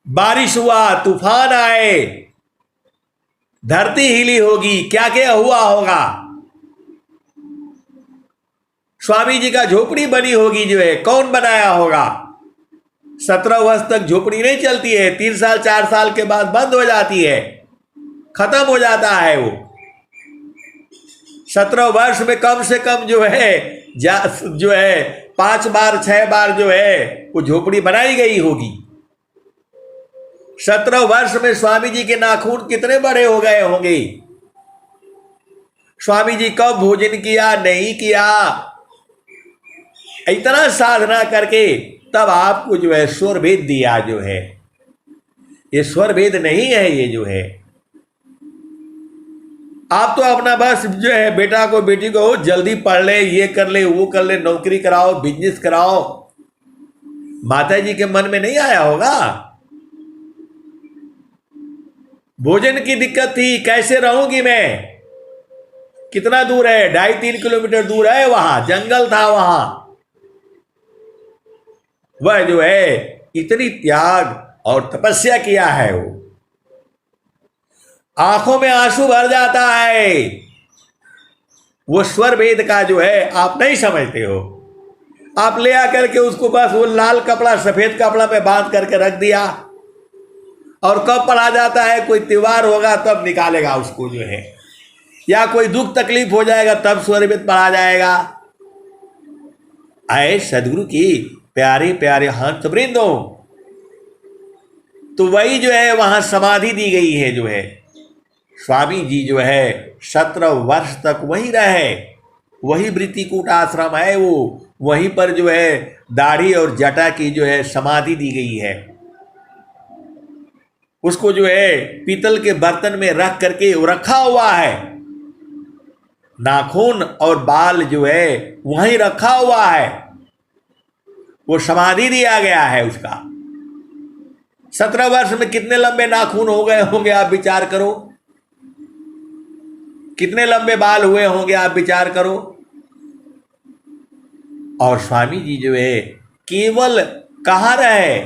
बारिश हुआ, तूफान आए, धरती हिली होगी, क्या क्या हुआ होगा, स्वामी जी का झोपड़ी बनी होगी जो है, कौन बनाया होगा। 17 वर्ष तक झोपड़ी नहीं चलती है, 3 साल 4 साल के बाद बंद हो जाती है, खत्म हो जाता है वो। 17 वर्ष में कम से कम जो है 5 बार 6 बार जो है वो झोपड़ी बनाई गई होगी। 17 वर्ष में स्वामी जी के नाखून कितने बड़े हो गए होंगे, स्वामी जी कब भोजन किया नहीं किया, इतना साधना करके तब आपको जो है स्वर भेद दिया जो है। ये स्वर भेद नहीं है, ये जो है आप तो अपना बस जो है बेटा को बेटी को जल्दी पढ़ ले, ये कर ले, वो कर ले, नौकरी कराओ, बिजनेस कराओ। माता जी के मन में नहीं आया होगा, भोजन की दिक्कत थी, कैसे रहूंगी मैं, कितना दूर है, 2.5-3 किलोमीटर दूर है, वहां जंगल था, वहां वह जो है इतनी त्याग और तपस्या किया है, वो आंखों में आंसू भर जाता है। वो स्वर भेद का जो है आप नहीं समझते हो, आप ले आकर के उसको बस वो लाल कपड़ा सफेद कपड़ा पे बांध करके रख दिया, और कब पढ़ा जाता है, कोई त्योहार होगा तब निकालेगा उसको जो है, या कोई दुख तकलीफ हो जाएगा तब स्वर भेद पढ़ा जाएगा। आए सदगुरु की प्यारे प्यारे हंस वृंदों, तो वही जो है वहां समाधि दी गई है जो है। स्वामी जी जो है 17 वर्ष तक वहीं रहे, वही वृत्तिकूट आश्रम है वो, वहीं पर जो है दाढ़ी और जटा की जो है समाधि दी गई है। उसको जो है पीतल के बर्तन में रख करके रखा हुआ है, नाखून और बाल जो है वहीं रखा हुआ है, वो समाधि दिया गया है उसका। 17 वर्ष में कितने लंबे नाखून हो गए होंगे आप विचार करो, कितने लंबे बाल हुए होंगे आप विचार करो। और स्वामी जी जो है केवल कहाँ रहे,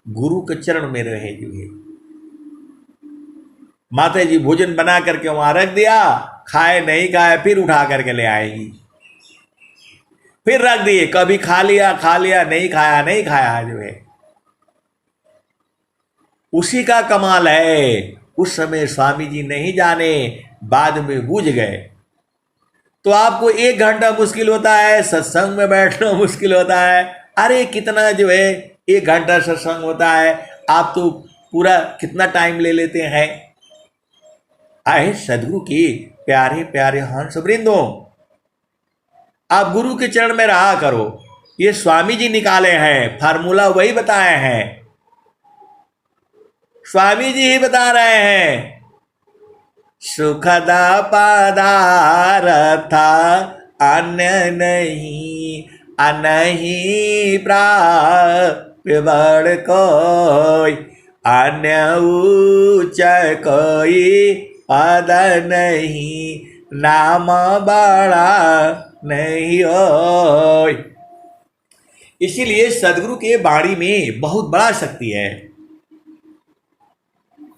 गुरु के चरण में रहे जो है। माता जी भोजन बना करके वहां रख दिया, खाए नहीं खाए फिर उठा करके ले आएगी, फिर रख दिए, कभी खा लिया नहीं खाया नहीं खाया जो है। उसी का कमाल है, उस समय स्वामी जी नहीं जाने, बाद में बूझ गए। तो आपको 1 घंटा मुश्किल होता है, सत्संग में बैठना मुश्किल होता है, अरे कितना जो है 1 घंटा सत्संग होता है, आप तो पूरा कितना टाइम ले लेते हैं। आए सदगुरु की प्यारे प्यारे हंस वृंदों, आप गुरु के चरण में रहा करो, ये स्वामी जी निकाले हैं, फार्मूला वही बताए हैं, स्वामी जी ही बता रहे हैं। सुखदा पदार्थ अन्य नहीं, अनही प्राण कोई, अन्य उच्च कोई पद नहीं, नाम बड़ा नहीं हो। इसीलिए सदगुरु के वाणी में बहुत बड़ा शक्ति है।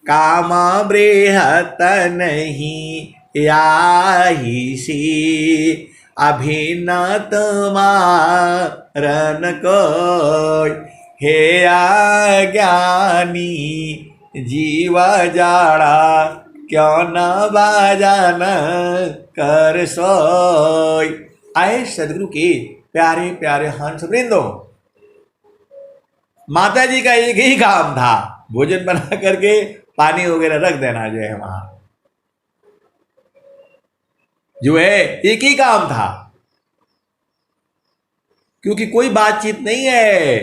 काम बृहत नहीं याही सी, अभिनत मारन कोई, हे अज्ञानी जीव जाड़ा, क्यों न बाजन कर सोई। आए सदगुरु के प्यारे प्यारे हंस वृंदों, माता जी का एक ही काम था, भोजन बना करके पानी वगैरह रख देना जो है वहां, जो है एक ही काम था, क्योंकि कोई बातचीत नहीं है।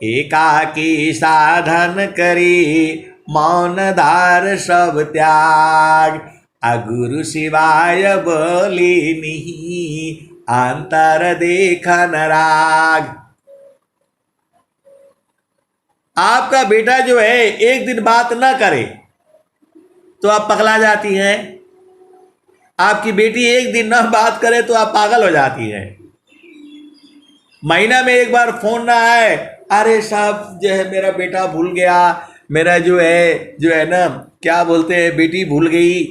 एकाकी साधन करी, मौन धार सब त्याग, अगुरु शिवाय बोली नहीं, अंतर देखन राग। आपका बेटा जो है एक दिन बात ना करे तो आप पगला जाती हैं, आपकी बेटी एक दिन ना बात करे तो आप पागल हो जाती है। महीना में एक बार फोन ना आए, अरे साहब जो है मेरा बेटा भूल गया, मेरा जो है ना क्या बोलते हैं बेटी भूल गई,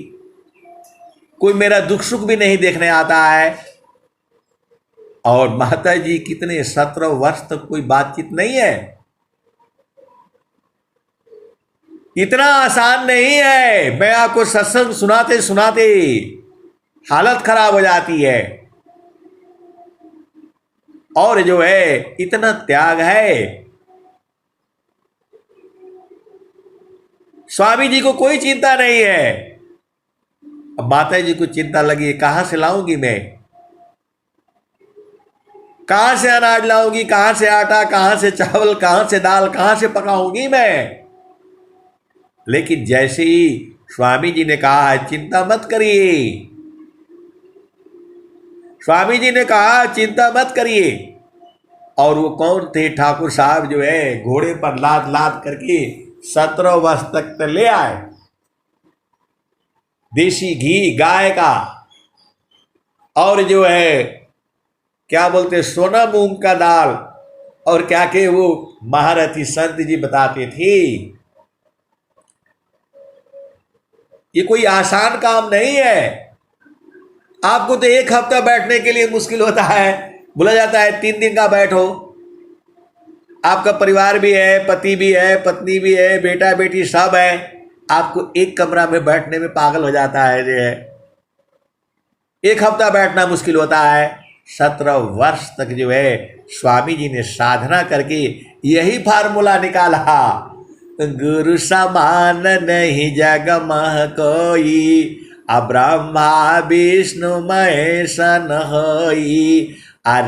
कोई मेरा दुख सुख भी नहीं देखने आता है। और माता जी कितने 17 वर्ष तक कोई बातचीत नहीं है। इतना आसान नहीं है। मैं आपको सत्संग सुनाते सुनाते हालत खराब हो जाती है। और जो है इतना त्याग है। स्वामी जी को कोई चिंता नहीं है। अब माता जी को चिंता लगी, कहां से लाऊंगी मैं, कहां से अनाज लाऊंगी, कहां से आटा, कहां से चावल, कहां से दाल, कहां से पकाऊंगी मैं। लेकिन जैसे ही स्वामी जी ने कहा चिंता मत करिए, स्वामी जी ने कहा चिंता मत करिए। और वो कौन थे? ठाकुर साहब जो है घोड़े पर लाद लाद करके 17 वर्ष तक ले आए। देसी घी गाय का, और जो है क्या बोलते सोना मूंग का दाल, और क्या के वो महारथी संत जी बताते थे। ये कोई आसान काम नहीं है। आपको तो एक हफ्ता बैठने के लिए मुश्किल होता है, बोला जाता है 3 दिन का बैठो। आपका परिवार भी है, पति भी है, पत्नी भी है, बेटा बेटी सब है, आपको एक कमरा में बैठने में पागल हो जाता है। जो है एक हफ्ता बैठना मुश्किल होता है। 17 वर्ष तक जो है स्वामी जी ने साधना करके यही फार्मूला निकाला, गुरु समान नहीं जग मह कोई, ब्रह्मा विष्णु महेश न होई,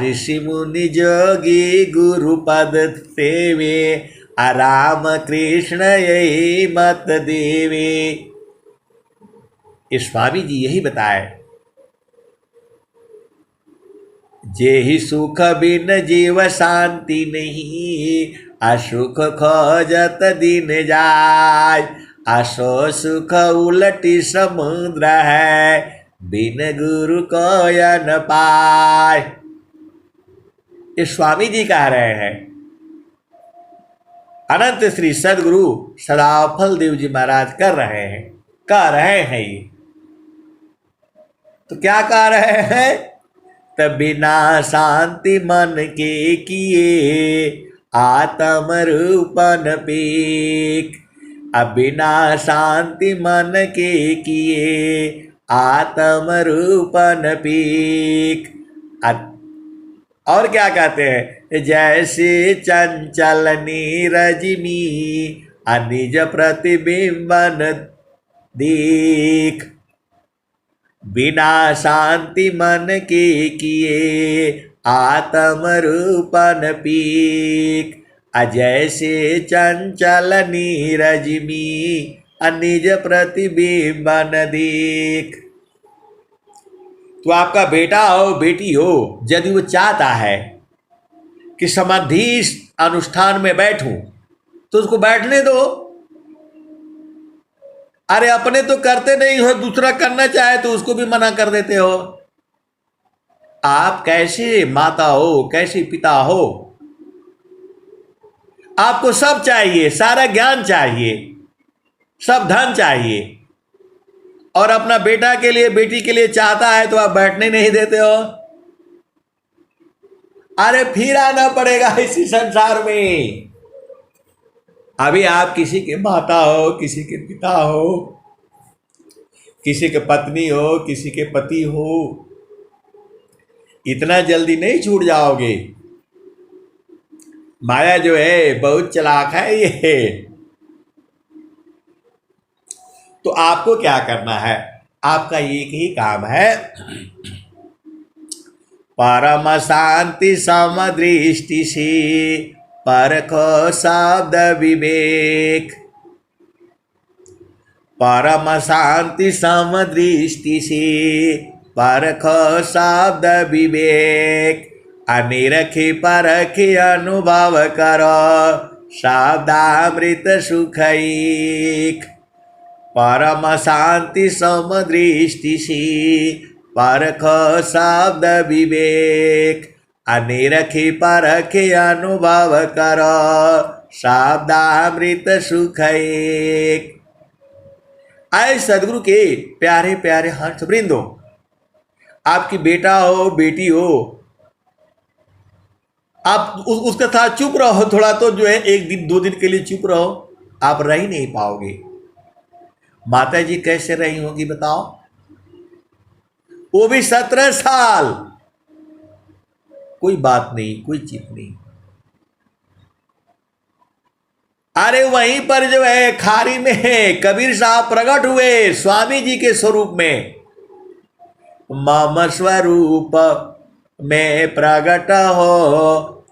ऋषि मुनि जोगी गुरु पद सेवे, राम कृष्ण यही मत देवे। ये स्वामी जी यही बताए। जेहि सुख बिन जीव शांति नहीं, असुख खोजत दिन जाय, असो सुख उलटी समुद्र है, बिन गुरु को न पाए। ये स्वामी जी कह रहे हैं। अनंत श्री सदगुरु सदाफल देव जी महाराज कर रहे हैं, कह रहे हैं। ये तो क्या कह रहे हैं? तब बिना शांति मन के किए, आत्म रूपन पेक। अब बिना शांति मन के किए, आत्म रूपन पेक। और क्या कहते हैं? जैसे चंचल नीरज में निज प्रतिबिंबन देख, बिना शांति मन के किए, आत्म रूपन पीक। जैसे चंचल नीरज में निज प्रतिबिंबन देख। तो आपका बेटा हो बेटी हो, यदि वो चाहता है कि समाधि अनुष्ठान में बैठूं तो उसको बैठने दो। अरे अपने तो करते नहीं हो, दूसरा करना चाहे तो उसको भी मना कर देते हो। आप कैसे माता हो, कैसे पिता हो? आपको सब चाहिए, सारा ज्ञान चाहिए, सब धन चाहिए, और अपना बेटा के लिए बेटी के लिए चाहता है तो आप बैठने नहीं देते हो। अरे फिर आना पड़ेगा इसी संसार में। अभी आप किसी के माता हो, किसी के पिता हो, किसी के पत्नी हो, किसी के पति हो, इतना जल्दी नहीं छूट जाओगे। माया जो है बहुत चालाक है ये। तो आपको क्या करना है? आपका एक ही काम है, परम शांति समदृष्टि से परखो शब्द विवेक। परम शांति समदृष्टि से परखो शब्द विवेक। अनिरखी परखी अनुभव करो, शब्दामृत सुखैक। परम शांति समदृष्टि सी परख शब्द विवेक अनिरखी परखे अनुभव कर शब्दामृत सुख एक। आए सदगुरु के प्यारे प्यारे हंस वृंदो, आपकी बेटा हो बेटी हो, आप उसके साथ चुप रहो थोड़ा, तो जो है एक दिन 2 दिन के लिए चुप रहो, आप रह ही नहीं पाओगे। माता जी कैसे रही होगी बताओ, वो भी 17 साल। कोई बात नहीं, कोई चित नहीं। अरे वहीं पर जो है खारी में कबीर साहब प्रकट हुए स्वामी जी के स्वरूप में। मम स्वरूप में प्रकट हो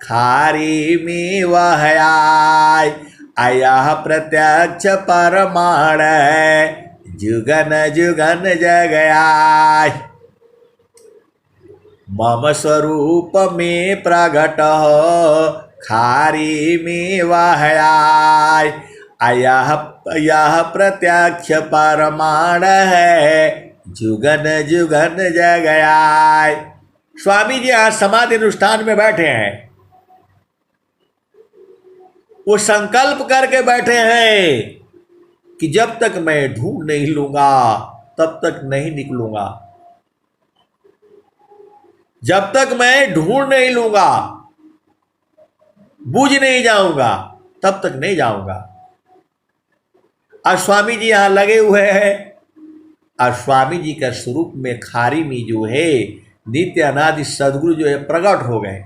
खारी में वह आया प्रत्यक्ष परमाण जुगन जुगन जगयाय। मम स्वरूप में प्रकट हो खारी में वह आया प्रत्यक्ष परमाण है जुगन जुगन जगयाय। स्वामी जी आज समाधि अनुष्ठान में बैठे हैं, वो संकल्प करके बैठे हैं कि जब तक मैं ढूंढ नहीं लूंगा तब तक नहीं निकलूंगा, जब तक मैं ढूंढ नहीं लूंगा, बूझ नहीं जाऊंगा, तब तक नहीं जाऊंगा। और स्वामी जी यहां लगे हुए हैं, और स्वामी जी का स्वरूप में खारी में जो है नित्य अनादि सदगुरु जो है प्रकट हो गए।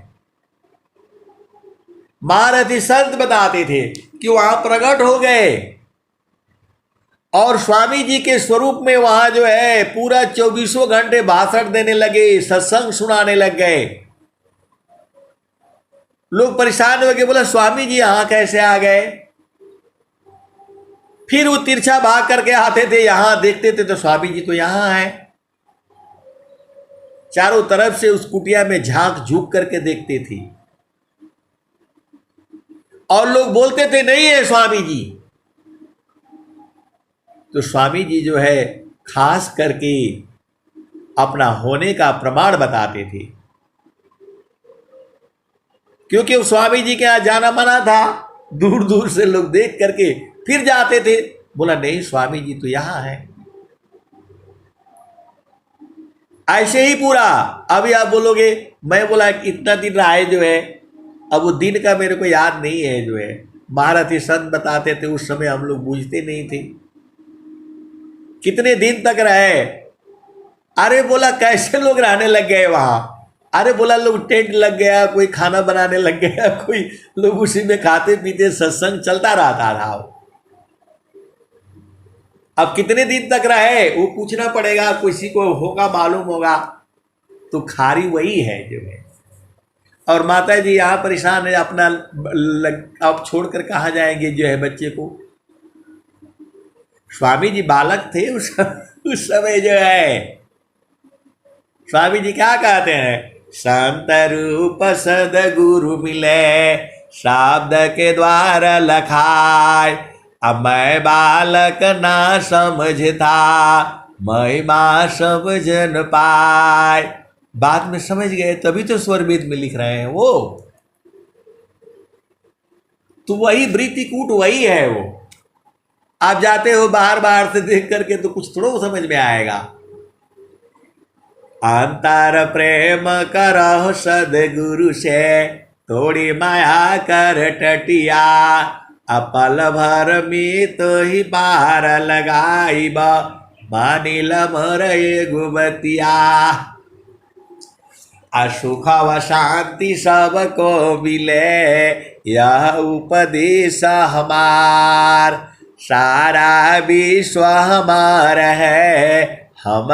महारथी संत बताते थे कि वहां प्रकट हो गए और स्वामी जी के स्वरूप में वहां जो है पूरा 24 घंटे भाषण देने लगे, सत्संग सुनाने लग गए। लोग परेशान हो गए, बोला स्वामी जी यहां कैसे आ गए। फिर वो तिरछा भाग करके आते थे, यहां देखते थे तो स्वामी जी तो यहां है। चारों तरफ से उस कुटिया में झांक झुक करके देखते थे और लोग बोलते थे नहीं है स्वामी जी। तो स्वामी जी जो है खास करके अपना होने का प्रमाण बताते थे, क्योंकि स्वामी जी के यहां जाना मना था। दूर दूर से लोग देख करके फिर जाते थे, बोला नहीं स्वामी जी तो यहां है। ऐसे ही पूरा। अभी आप बोलोगे, मैं बोला इतना दिन रहा है जो है, अब वो दिन का मेरे को याद नहीं है जो है। महारथी संत बताते थे उस समय हम लोग बूझते नहीं थे कितने दिन तक रहे। अरे बोला कैसे लोग रहने लग गए वहां। अरे बोला लोग टेंट लग गया, कोई खाना बनाने लग गया, कोई लोग उसी में खाते पीते सत्संग चलता रहता था। अब कितने दिन तक रहे वो पूछना पड़ेगा, किसी को होगा मालूम होगा। तो खारी वही है जो है। और माता जी यहाँ परेशान है, अपना अब छोड़कर कहाँ जाएंगे जो है बच्चे को। स्वामी जी बालक थे उस समय जो है। स्वामी जी क्या कहते हैं, संत रूप सदगुरु मिले शब्द के द्वारा लखाए। अब मैं बालक ना समझता महिमा सब जन पाए। बाद में समझ गए, तभी तो स्वरवेद में लिख रहे हैं वो। तो वही वृत्तिकूट वही है वो। आप जाते हो बाहर बाहर से देख करके तो कुछ थोड़ा समझ में आएगा। अंतर प्रेम करो सदगुरु से थोड़ी माया कर टटिया। अपल भर में तो ही पार लगाई मानिल मर गुबतिया। असुख व शांति सबको मिले यह उपदेश हमार। सारा विश्व हमार है हम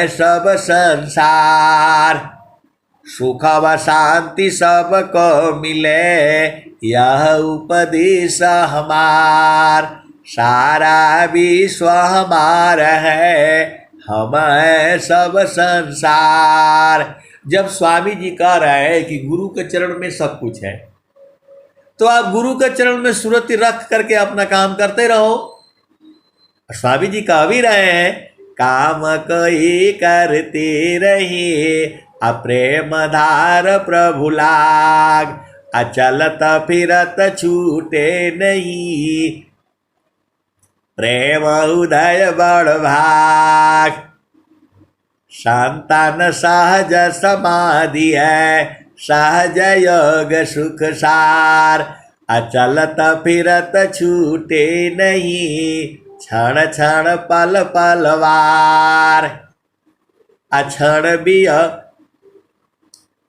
सब संसार। सुख व शांति सबको मिले यह उपदेश हमार। सारा विश्व हमार है हम सब संसार। जब स्वामी जी कह रहे हैं कि गुरु के चरण में सब कुछ है, तो आप गुरु के चरण में सुरति रख करके अपना काम करते रहो। स्वामी जी कह भी रहे हैं, काम कोई करते रहिए, अप्रेम धार प्रभु लाग, अचलत फिरत छूटे नहीं, प्रेम उदय बड़ भाग। संतान सहज समाधि है, सहज योग सुख सार, अचलत फिरत छूटे नहीं, क्षण क्षण पल पल वार। अक्षण भी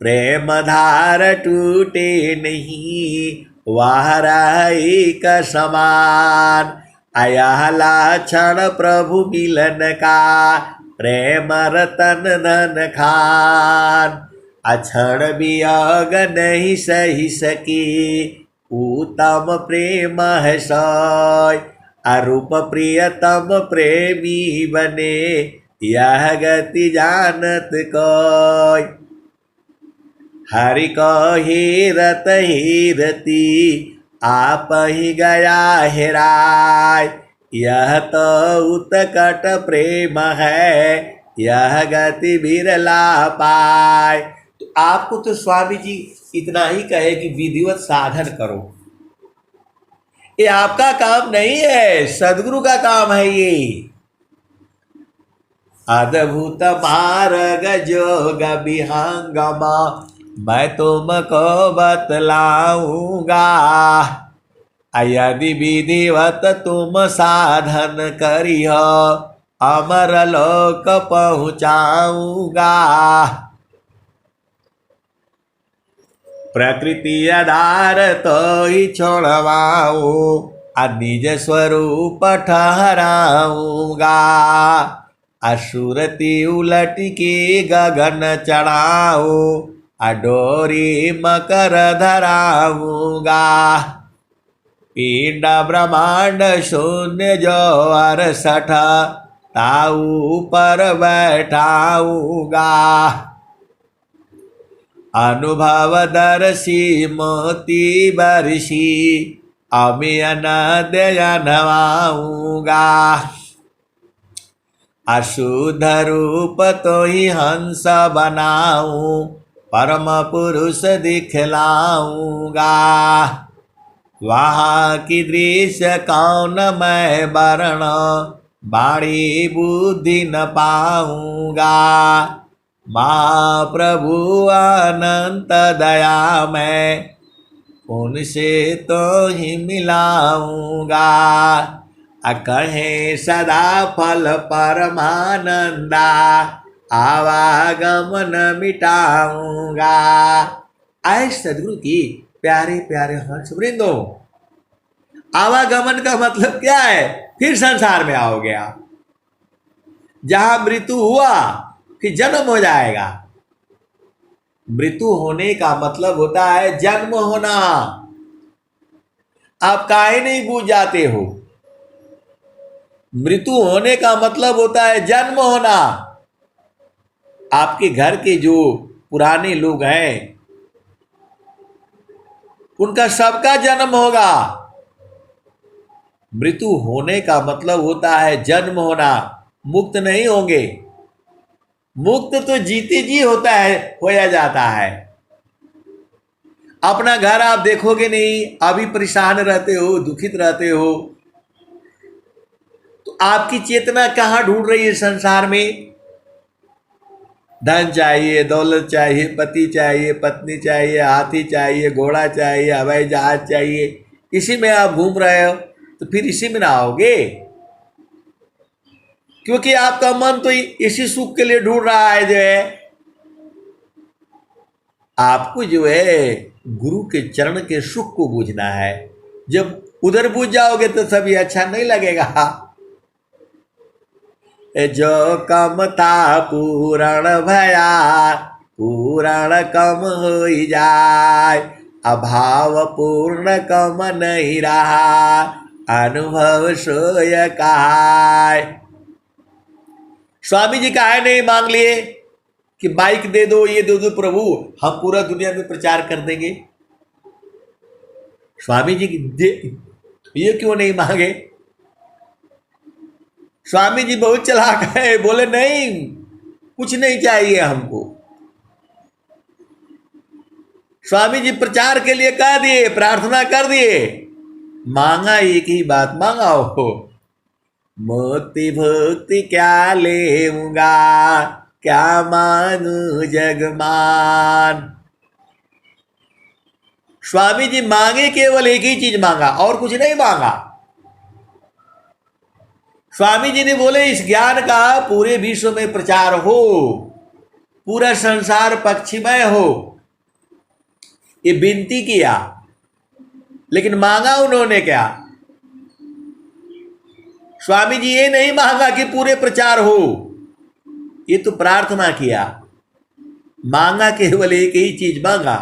प्रेम धार टूटे नहीं, वाहरा एक समान, अयहला क्षण प्रभु मिलन का, प्रेम रतन धन खान। अक्षण वियोग नहीं सही सकी, उत्तम प्रेम है सोय, अरूप प्रियतम प्रेमी बने, यह गति जानत कोय। हरि को हीरत हीरती, आप ही गया हेराय, यह तो उत्कट प्रेम है, यह गति बिरला पाय। तो आपको तो स्वामी जी इतना ही कहे कि विधिवत साधन करो, ये आपका काम नहीं है, सदगुरु का काम है ये। अद्भुत मार्ग जोग विहंगमा, मैं तुमको बतलाऊंगा, यदि विधिवत तुम साधन करियो, अमर लोक पहुँचाऊंगा। प्रकृति आधार तो ही छोड़वाऊं, निज स्वरूप ठहराऊंगा, असुरति उलट के गगन चढ़ाओ, डोरी मकर धराऊंगा, पिंड ब्रह्मांड शून्य जो 68 ताऊ पर बैठाऊंगा, अनुभव दर्शी मोती बरसी, अमियन दया नवाऊंगा, अशुद्ध रूप तो ही हंस बनाऊं, परम पुरुष दिखलाऊंगा, वहाँ की दृश्य कौन मैं वर्ण, बाणी बुद्धि न पाऊंगा, महाप्रभु अनंत दया में उनसे तो ही मिलाऊंगा, कहे सदा फल परमानंदा, आवागमन मिटाऊंगा। आए सदगुरु की प्यारे प्यारे हंस वृंदो, आवागमन का मतलब क्या है? फिर संसार में आओगे आप, जहां मृत्यु हुआ फिर जन्म हो जाएगा। मृत्यु होने का मतलब होता है जन्म होना। आप काहे नहीं बूझ जाते हो? मृत्यु होने का मतलब होता है जन्म होना। आपके घर के जो पुराने लोग हैं उनका सबका जन्म होगा। मृत्यु होने का मतलब होता है जन्म होना, मुक्त नहीं होंगे। मुक्त तो जीते जी होता है, होया जाता है। अपना घर आप देखोगे नहीं, अभी परेशान रहते हो, दुखित रहते हो, तो आपकी चेतना कहाँ ढूंढ रही है संसार में? धन चाहिए, दौलत चाहिए, पति चाहिए, पत्नी चाहिए, हाथी चाहिए, घोड़ा चाहिए, हवाई जहाज चाहिए, इसी में आप घूम रहे हो, तो फिर इसी में ना आओगे, क्योंकि आपका मन तो इसी सुख के लिए ढूंढ रहा है। जो है आपको जो है गुरु के चरण के सुख को बूझना है। जब उधर बूझ जाओगे तो सभी अच्छा नहीं लगेगा। जो कम था पूरण भया, पूरण कम हो जाए, अभाव पूर्ण कम नहीं रहा, अनुभव सोय कहाय। स्वामी जी काहे नहीं मांग लिए कि बाइक दे दो, ये दे दो प्रभु, हम पूरा दुनिया में प्रचार कर देंगे? स्वामी जी ये क्यों नहीं मांगे? स्वामी जी बहुत चालाक है, बोले नहीं कुछ नहीं चाहिए हमको। स्वामी जी प्रचार के लिए कह दिए, प्रार्थना कर दिए, मांगा एक ही बात मांगा हो, मुक्ति भुक्ति क्या लेऊंगा, क्या मांगू जगमान। स्वामी जी मांगे केवल एक ही चीज मांगा और कुछ नहीं मांगा। स्वामी जी ने बोले इस ज्ञान का पूरे विश्व में प्रचार हो, पूरा संसार पक्षीमय हो, ये विनती किया। लेकिन मांगा उन्होंने क्या? स्वामी जी ये नहीं मांगा कि पूरे प्रचार हो, ये तो प्रार्थना किया। मांगा केवल एक ही चीज मांगा,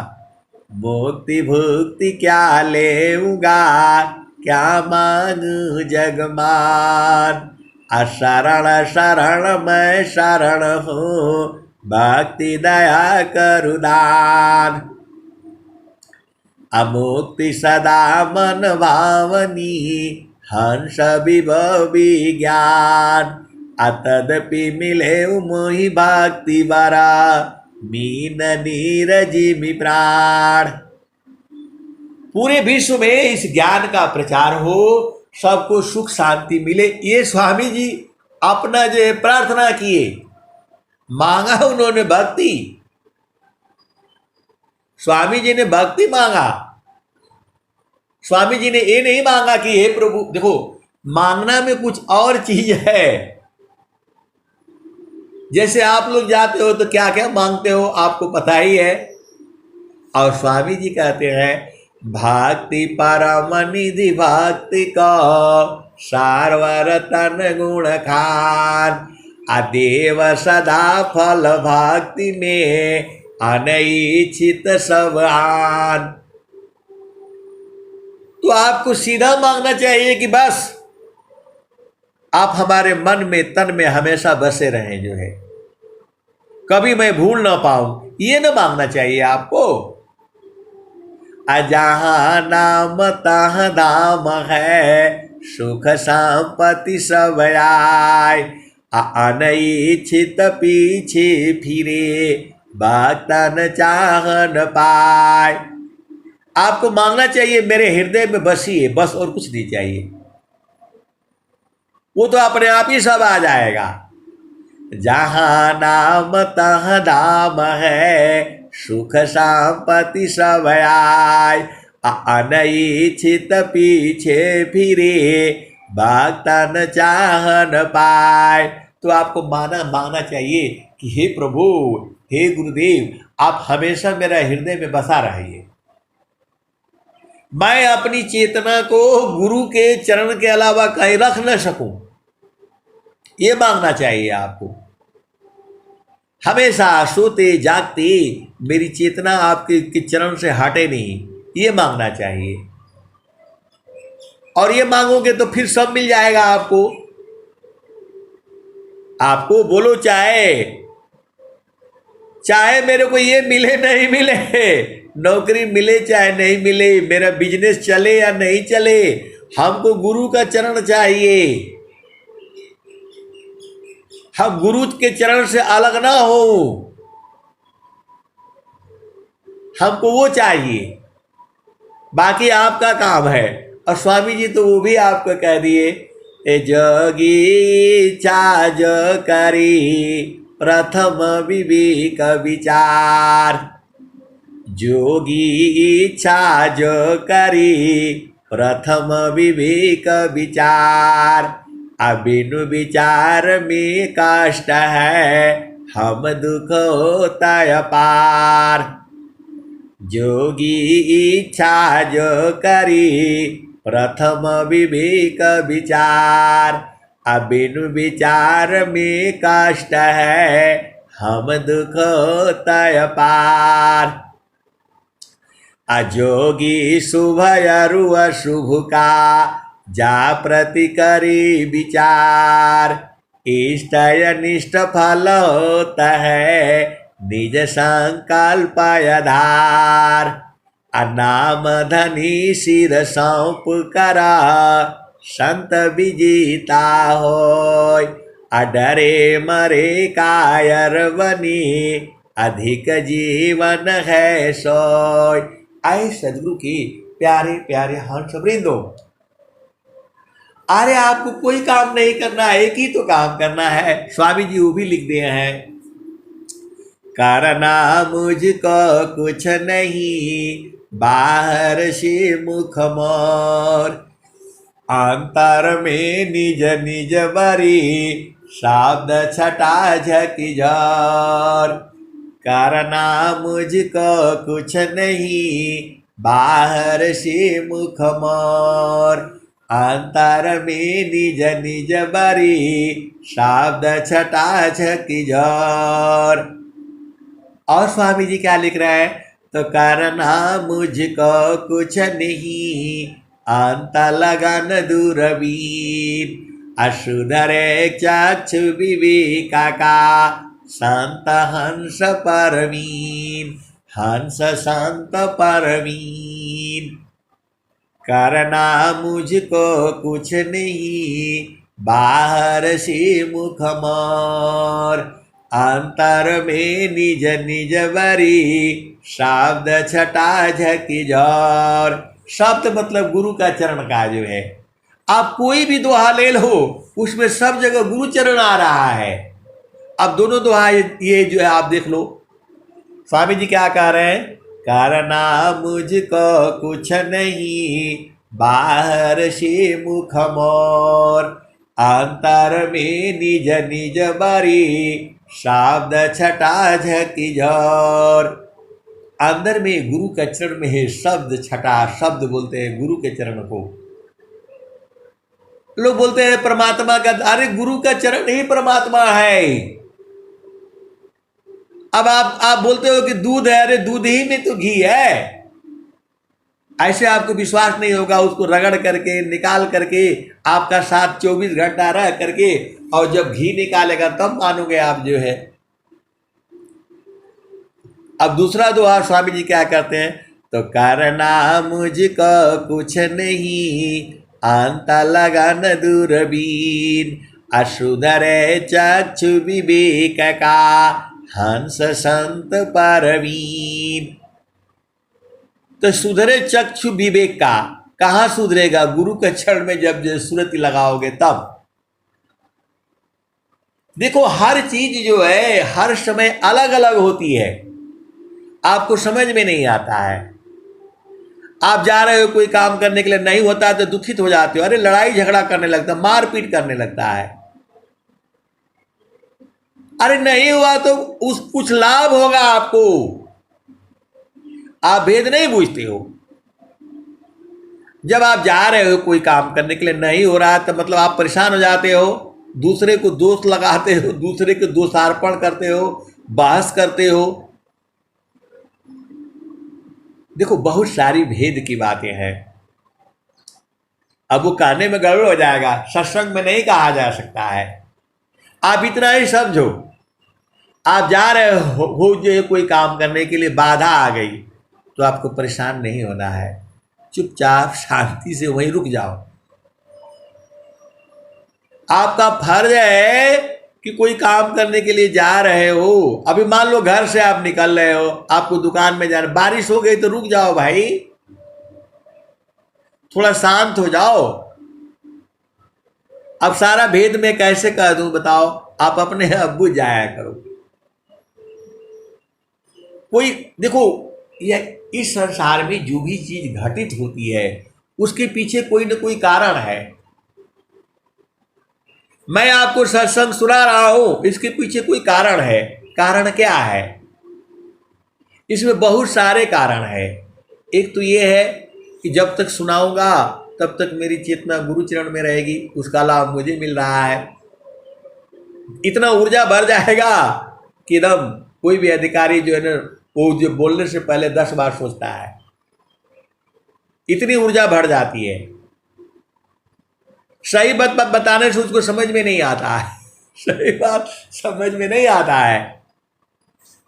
मुक्ति भुक्ति क्या लेऊंगा, क्या मांगू जगमान। अशरण शरण मैं शरण हूँ, भक्ति दया करु दान। अमुक्ति सदा मन भावनी, हंस विभव विज्ञान। अतदपि मिले मोहि भक्ति बरा, मीन नीरजिमि प्राण। पूरे विश्व में इस ज्ञान का प्रचार हो, सबको सुख शांति मिले, ये स्वामी जी अपना जो प्रार्थना किए, मांगा उन्होंने भक्ति। स्वामी जी ने भक्ति मांगा। स्वामी जी ने ये नहीं मांगा कि हे प्रभु, देखो मांगना में कुछ और चीज है। जैसे आप लोग जाते हो तो क्या क्या मांगते हो आपको पता ही है। और स्वामी जी कहते हैं भक्ति परम निधि भक्ति को, सारवर तन गुण खान। अदेव सदा फल भक्ति में, अनैच्छित सब आन। तो आपको सीधा मांगना चाहिए कि बस आप हमारे मन में तन में हमेशा बसे रहें, जो है कभी मैं भूल ना पाऊं, ये ना मांगना चाहिए आपको। अजहाँ नाम तहाँ दाम है, सुख संपत्ति सब आय। अनैच्छित पीछे फिरे, भक्तन चाहन पाए। आपको मांगना चाहिए मेरे हृदय में बसिए, बस और कुछ नहीं चाहिए, वो तो अपने आप ही सब आ जाएगा। जहाँ नाम तहाँ धाम है, सुख संपत्ति सब आय। अनैच्छित पीछे फिरे, भक्तन चाहन पाए। तो आपको मांगना चाहिए कि हे प्रभु, हे गुरुदेव, आप हमेशा मेरा हृदय में बसा रहिए। मैं अपनी चेतना को गुरु के चरण के अलावा कहीं रख न सकूं, ये मांगना चाहिए आपको। हमेशा सोते जागते मेरी चेतना आपके चरण से हटे नहीं, ये मांगना चाहिए। और ये मांगोगे तो फिर सब मिल जाएगा आपको। आपको बोलो चाहे मेरे को ये मिले नहीं मिले, नौकरी मिले चाहे नहीं मिले, मेरा बिजनेस चले या नहीं चले, हमको गुरु का चरण चाहिए। हम गुरु के चरण से अलग ना हो, हमको वो चाहिए, बाकी आपका काम है। और स्वामी जी तो वो भी आपको कह दिए, जोगी इच्छा जो करी, प्रथम विवेक विचार। जोगी इच्छा जो करी, प्रथम विवेक विचार। अबिनु विचार में कष्ट है, हम दुख होता अपार। जोगी इच्छा जो करी, प्रथम विवेक विचार। अबिनु विचार में कष्ट है, हम दुख होता अपार। अजोगी शुभ अरु अशुभ का, जा प्रति करी विचार। इष्ट अनिष्ट फल होता है, निज संकल्प आधार। अनाम धनी सिर सौंप करा, संत विजेता होय, अडरे मरे कायर बनी, अधिक जीवन है सोय। आए सदगुरु की प्यारे प्यारे हंस वृंदो, अरे आपको कोई काम नहीं करना है, एक ही तो काम करना है। स्वामी जी वो भी लिख दिए हैं, करना मुझको कुछ नहीं, बाहर से मुख मोर, अंतर में निज निज बरी, शब्द छटा झकी झर। करना मुझको कुछ नहीं, बाहर से मुख मोर, अंतर में निज निज बरी, शब्द छटा झकी झर। और स्वामी जी क्या लिख रहे हैं, तो करना मुझको कुछ नहीं, अंत लगन दूरबीन, अशुधरे चक्षु विवेका का, संत हंस परवीन, हंस संत परवीन। करना मुझको कुछ नहीं, बाहर से मुख मोर, अंतर में निज निज बरी, शब्द छटा झकी झर। शब्द मतलब गुरु का चरण का जो है, आप कोई भी दोहा ले लो उसमें सब जगह गुरु चरण आ रहा है। अब दोनों दोहा ये जो है आप देख लो, स्वामी जी क्या कह रहे हैं, करना मुझको कुछ नहीं, बाहर से मुख मोर, अंतर में निज निज बरी, शब्द छटा झकी झर। अंदर में गुरु के चरण में है शब्द छटा, शब्द बोलते हैं गुरु के चरण को। लोग बोलते हैं परमात्मा का, अरे गुरु का चरण ही परमात्मा है। अब आप बोलते हो कि दूध है, अरे दूध ही में तो घी है। ऐसे आपको विश्वास नहीं होगा, उसको रगड़ करके निकाल करके आपका साथ 24 घंटा रह करके, और जब घी निकालेगा तब मानोगे आप जो है। अब दूसरा दोहा स्वामी जी क्या करते हैं, तो करना मुझको कुछ नहीं, अंत लगन दूरबीन, अशुधरे चक्षु विवेक का, हंस संत परवीन। तो सुधरे चक्षु विवेक का कहाँ सुधरेगा, गुरु के चरण में जब सुरति लगाओगे तब। देखो हर चीज जो है हर समय अलग अलग होती है, आपको समझ में नहीं आता है। आप जा रहे हो कोई काम करने के लिए, नहीं होता है तो दुखित हो जाते हो, अरे लड़ाई झगड़ा करने लगता, मारपीट करने लगता है। अरे नहीं हुआ तो उस कुछ लाभ होगा आपको, आप भेद नहीं बूझते हो। जब आप जा रहे हो कोई काम करने के लिए, नहीं हो रहा तो मतलब आप परेशान हो जाते हो, दूसरे को दोष लगाते हो, दूसरे को दोषारोपण करते हो, बहस करते हो। देखो बहुत सारी भेद की बातें हैं, अब वो कहने में गड़बड़ हो जाएगा, सत्संग में नहीं कहा जा सकता है। आप इतना ही समझो, आप जा रहे हो जो कोई काम करने के लिए, बाधा आ गई तो आपको परेशान नहीं होना है, चुपचाप शांति से वहीं रुक जाओ। आपका फर्ज है कि कोई काम करने के लिए जा रहे हो, अभी मान लो घर से आप निकल रहे हो, आपको दुकान में जाना, बारिश हो गई तो रुक जाओ भाई, थोड़ा शांत हो जाओ। अब सारा भेद मैं कैसे कह दूं बताओ, आप अपने अब्बू जाया करो। कोई देखो, यह इस संसार में जो भी चीज घटित होती है उसके पीछे कोई न कोई कारण है। मैं आपको सत्संग सुना रहा हूं, इसके पीछे कोई कारण है। कारण क्या है, इसमें बहुत सारे कारण है। एक तो ये है कि जब तक सुनाऊंगा तब तक मेरी चेतना गुरु चरण में रहेगी, उसका लाभ मुझे मिल रहा है। इतना ऊर्जा भर जाएगा कि एकदम कोई भी अधिकारी जो है ना, वो जो बोलने से पहले 10 बार सोचता है, इतनी ऊर्जा भर जाती है। सही बात बताने से उसको समझ में नहीं आता है, सही बात समझ में नहीं आता है।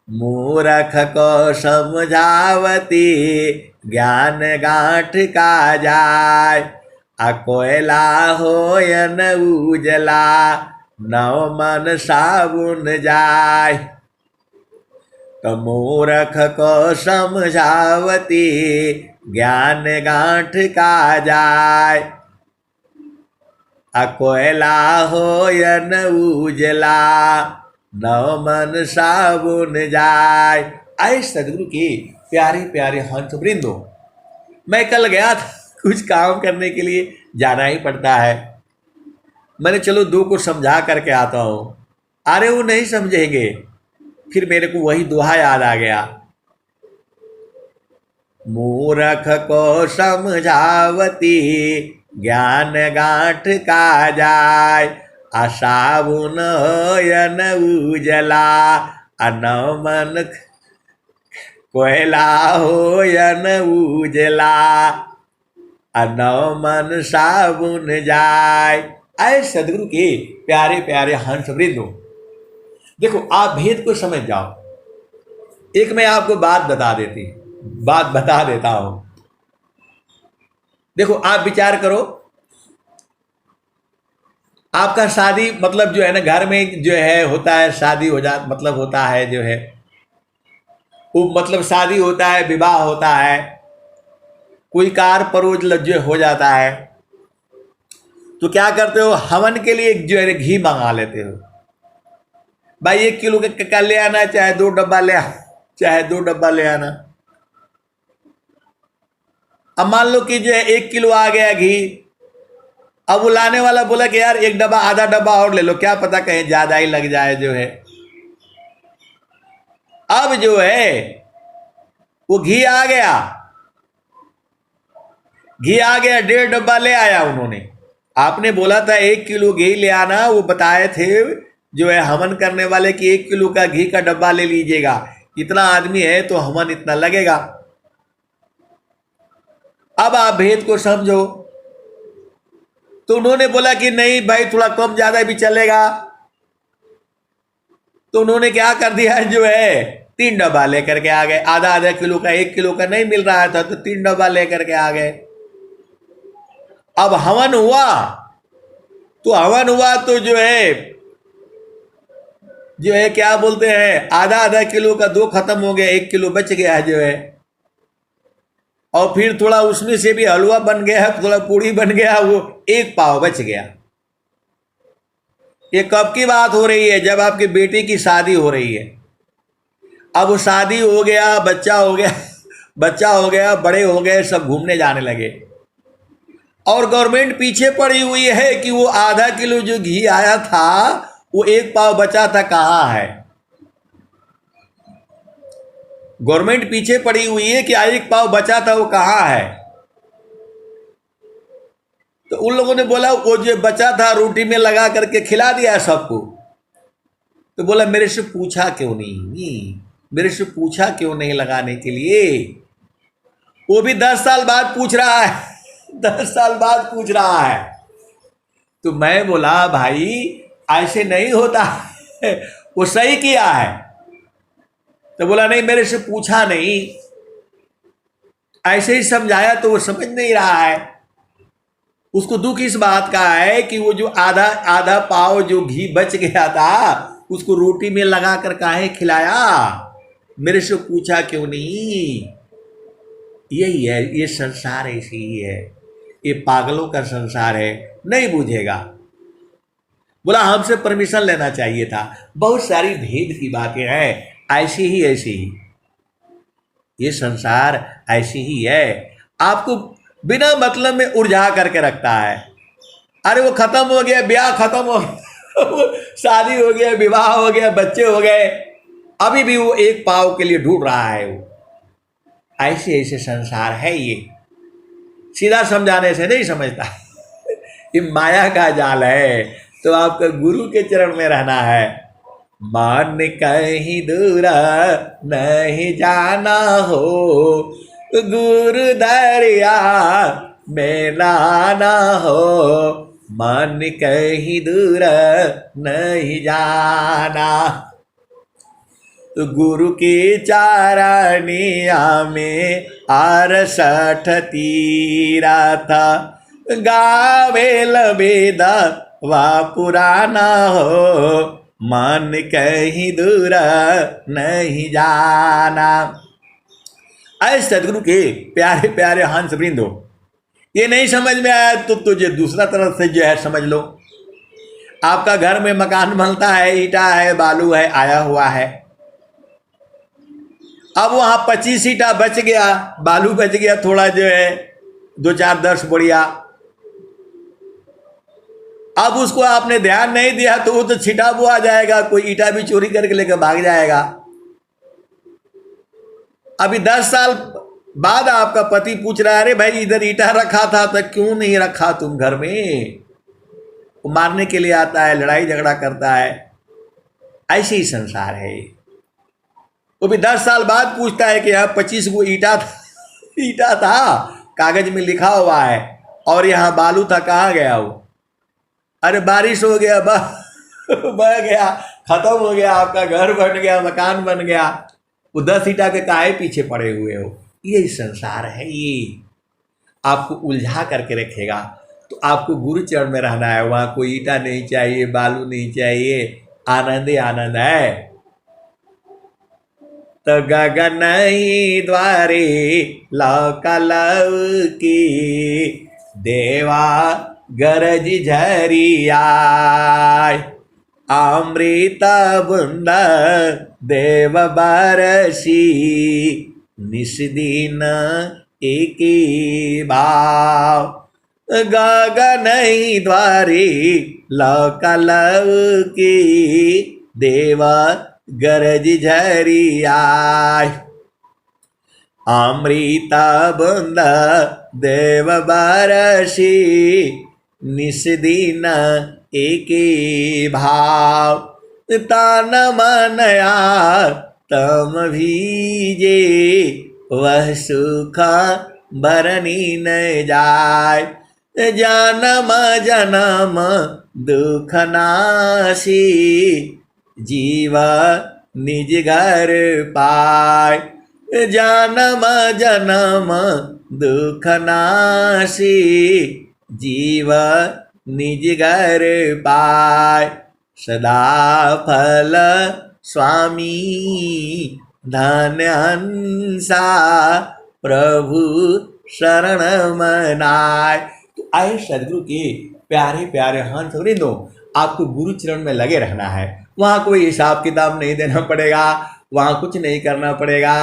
मूर्ख को समझावती ज्ञान गांठ का जाय, आ कोयला होयन उजला, नव मन साबुन जाय। तो मूर्ख को समझावती, ज्ञान गांठ का जाय। आ कोयला होयन उजला, नव मन साबुन जाय। आए सदगुरु के प्यारे प्यारे हंस वृंदो, मैं कल गया था कुछ काम करने के लिए, जाना ही पड़ता है। मैंने चलो दो को समझा करके आता हूं। अरे वो नहीं समझेंगे। फिर मेरे को वही दोहा याद आ गया, मूर्ख को समझावती, ज्ञान गांठ का जाय। आ साबुन होयन उजला, नव मन कोयला होयन उजला, नव मन साबुन जाय। आए सदगुरु के प्यारे प्यारे हंस वृंदो, देखो आप भेद को समझ जाओ। एक मैं आपको बात बता देता हूं। देखो आप विचार करो, आपका शादी मतलब जो है ना, घर में जो है होता है, शादी हो जा मतलब होता है जो है वो मतलब शादी होता है, विवाह होता है, कोई कार परोज लज्जे हो जाता है, तो क्या करते हो, हवन के लिए जो है घी मंगा लेते हो। भाई 1 किलो का ले आना, चाहे 2 डब्बा ले आना, चाहे 2 डब्बा ले आना। अब मान लो कि जो है 1 किलो आ गया घी। अब वो लाने वाला बोला कि यार 1 डब्बा, आधा डब्बा और ले लो, क्या पता कहीं ज्यादा ही लग जाए जो है। अब जो है वो घी आ गया, 1.5 डब्बा ले आया उन्होंने। आपने बोला था 1 किलो घी ले आना, वो बताए थे जो है हवन करने वाले कि 1 किलो का घी का डब्बा ले लीजिएगा, इतना आदमी है तो हवन इतना लगेगा। अब आप भेद को समझो। तो उन्होंने बोला कि नहीं भाई, थोड़ा कम ज्यादा भी चलेगा। तो उन्होंने क्या कर दिया जो है, 3 डब्बा लेकर के आ गए। आधा किलो का, 1 किलो का नहीं मिल रहा था तो 3 डब्बा लेकर के आ गए। अब हवन हुआ तो जो है क्या बोलते हैं, आधा किलो का 2 खत्म हो गया, 1 किलो बच गया जो है। और फिर थोड़ा उसमें से भी हलवा बन गया, थोड़ा पूड़ी बन गया, वो 1 पाव बच गया। ये कब की बात हो रही है, जब आपकी बेटी की शादी हो रही है। अब शादी हो गया, बच्चा हो गया, बड़े हो गए, सब घूमने जाने लगे। और गवर्नमेंट पीछे पड़ी हुई है कि वो आधा किलो जो घी आया था, वो 1 पाव बचा था, कहाँ है। गवर्नमेंट पीछे पड़ी हुई है कि 1 पाव बचा था, वो कहाँ है। तो उन लोगों ने बोला वो जो बचा था रोटी में लगा करके खिला दिया सबको। तो बोला मेरे से पूछा क्यों नहीं लगाने के लिए। वो भी 10 साल बाद पूछ रहा है 10 साल बाद पूछ रहा है। तो मैं बोला भाई ऐसे नहीं होता वो सही किया है। तो बोला नहीं, मेरे से पूछा नहीं, ऐसे ही समझाया तो वो समझ नहीं रहा है। उसको दुख इस बात का है कि वो जो आधा पाव जो घी बच गया था, उसको रोटी में लगा कर काहे खिलाया, मेरे से पूछा क्यों नहीं। यही है, ये संसार ऐसी ही है, ये पागलों का संसार है, नहीं बुझेगा। बोला हमसे परमिशन लेना चाहिए था। बहुत सारी भेद की बातें हैं, ऐसी ही ये संसार ऐसी ही है, आपको बिना मतलब में उलझा करके रखता है। अरे वो खत्म हो गया, ब्याह खत्म हो गया शादी हो गया, विवाह हो गया, बच्चे हो गए, अभी भी वो 1 पाव के लिए ढूंढ रहा है। वो ऐसे संसार है, ये सीधा समझाने से नहीं समझता ये माया का जाल है। तो आपका गुरु के चरण में रहना है। मन कहीं दूर नहीं जाना हो, गुरु दरिया में नाना हो। मन कहीं दूर नहीं जाना, गुरु की चारनिया में 68 तीरथ गावेल वेद व पुराना हो, मन कहीं दूर नहीं जाना। ऐ सदगुरु के प्यारे प्यारे हंस वृंदो, ये नहीं समझ में आया तो तुझे दूसरा तरफ से जो है समझ लो। आपका घर में मकान बनता है, ईटा है, बालू है, आया हुआ है। अब वहां 25 ईटा बच गया, बालू बच गया, थोड़ा जो है 2-4-10 बढ़िया। अब उसको आपने ध्यान नहीं दिया तो वो तो छिटा बुआ जाएगा, कोई ईटा भी चोरी करके लेकर भाग जाएगा। अभी 10 साल बाद आपका पति पूछ रहा है, अरे भाई इधर ईटा रखा था तो क्यों नहीं रखा तुम घर में? वो मारने के लिए आता है, लड़ाई झगड़ा करता है। ऐसे ही संसार है। वो भी 10 साल बाद पूछता है कि यहाँ 25 गो ईटा था, कागज में लिखा हुआ है, और यहाँ बालू था, कहाँ गया वो? अरे बारिश हो गया, बह गया, खत्म हो गया, आपका घर बन गया, मकान बन गया। वो 10 ईटा के काहे पीछे पड़े हुए हो? यही संसार है। ये आपको उलझा करके रखेगा। तो आपको गुरु चरण में रहना है। वहाँ कोई ईटा नहीं चाहिए, बालू नहीं चाहिए, आनंद ही आनंद है। तो गगन द्वारे लौकी देवा गरज झरिया, अमृत बुंद देव बरसी, निस्दिन एक भाव। गगन द्वारे लौकी देव गरज झरिया, अमृत बुंद देव बरसी, निस्दिन एक भाव। तन मन तम भीजे, वह सुख बरनी न जाय। जन्म जन्म दुख नासी, जीव निज घर पाय। जन्म जन्म दुख नासी, जीव निज घर पाय। सदा फल स्वामी धन्य हंसा, प्रभु शरण मनाय। तो आए सदगुरु के प्यारे प्यारे हंस वृंदो, आपको गुरु चरण में लगे रहना है। वहाँ कोई हिसाब किताब नहीं देना पड़ेगा, वहाँ कुछ नहीं करना पड़ेगा।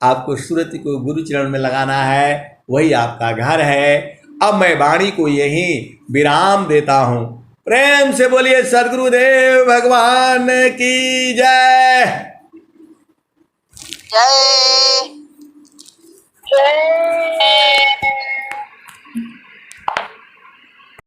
आपको सूरत को गुरु चरण में लगाना है, वही आपका घर है। अब मैं वाणी को यहीं विराम देता हूँ। प्रेम से बोलिए सदगुरुदेव भगवान की जय। जय जय।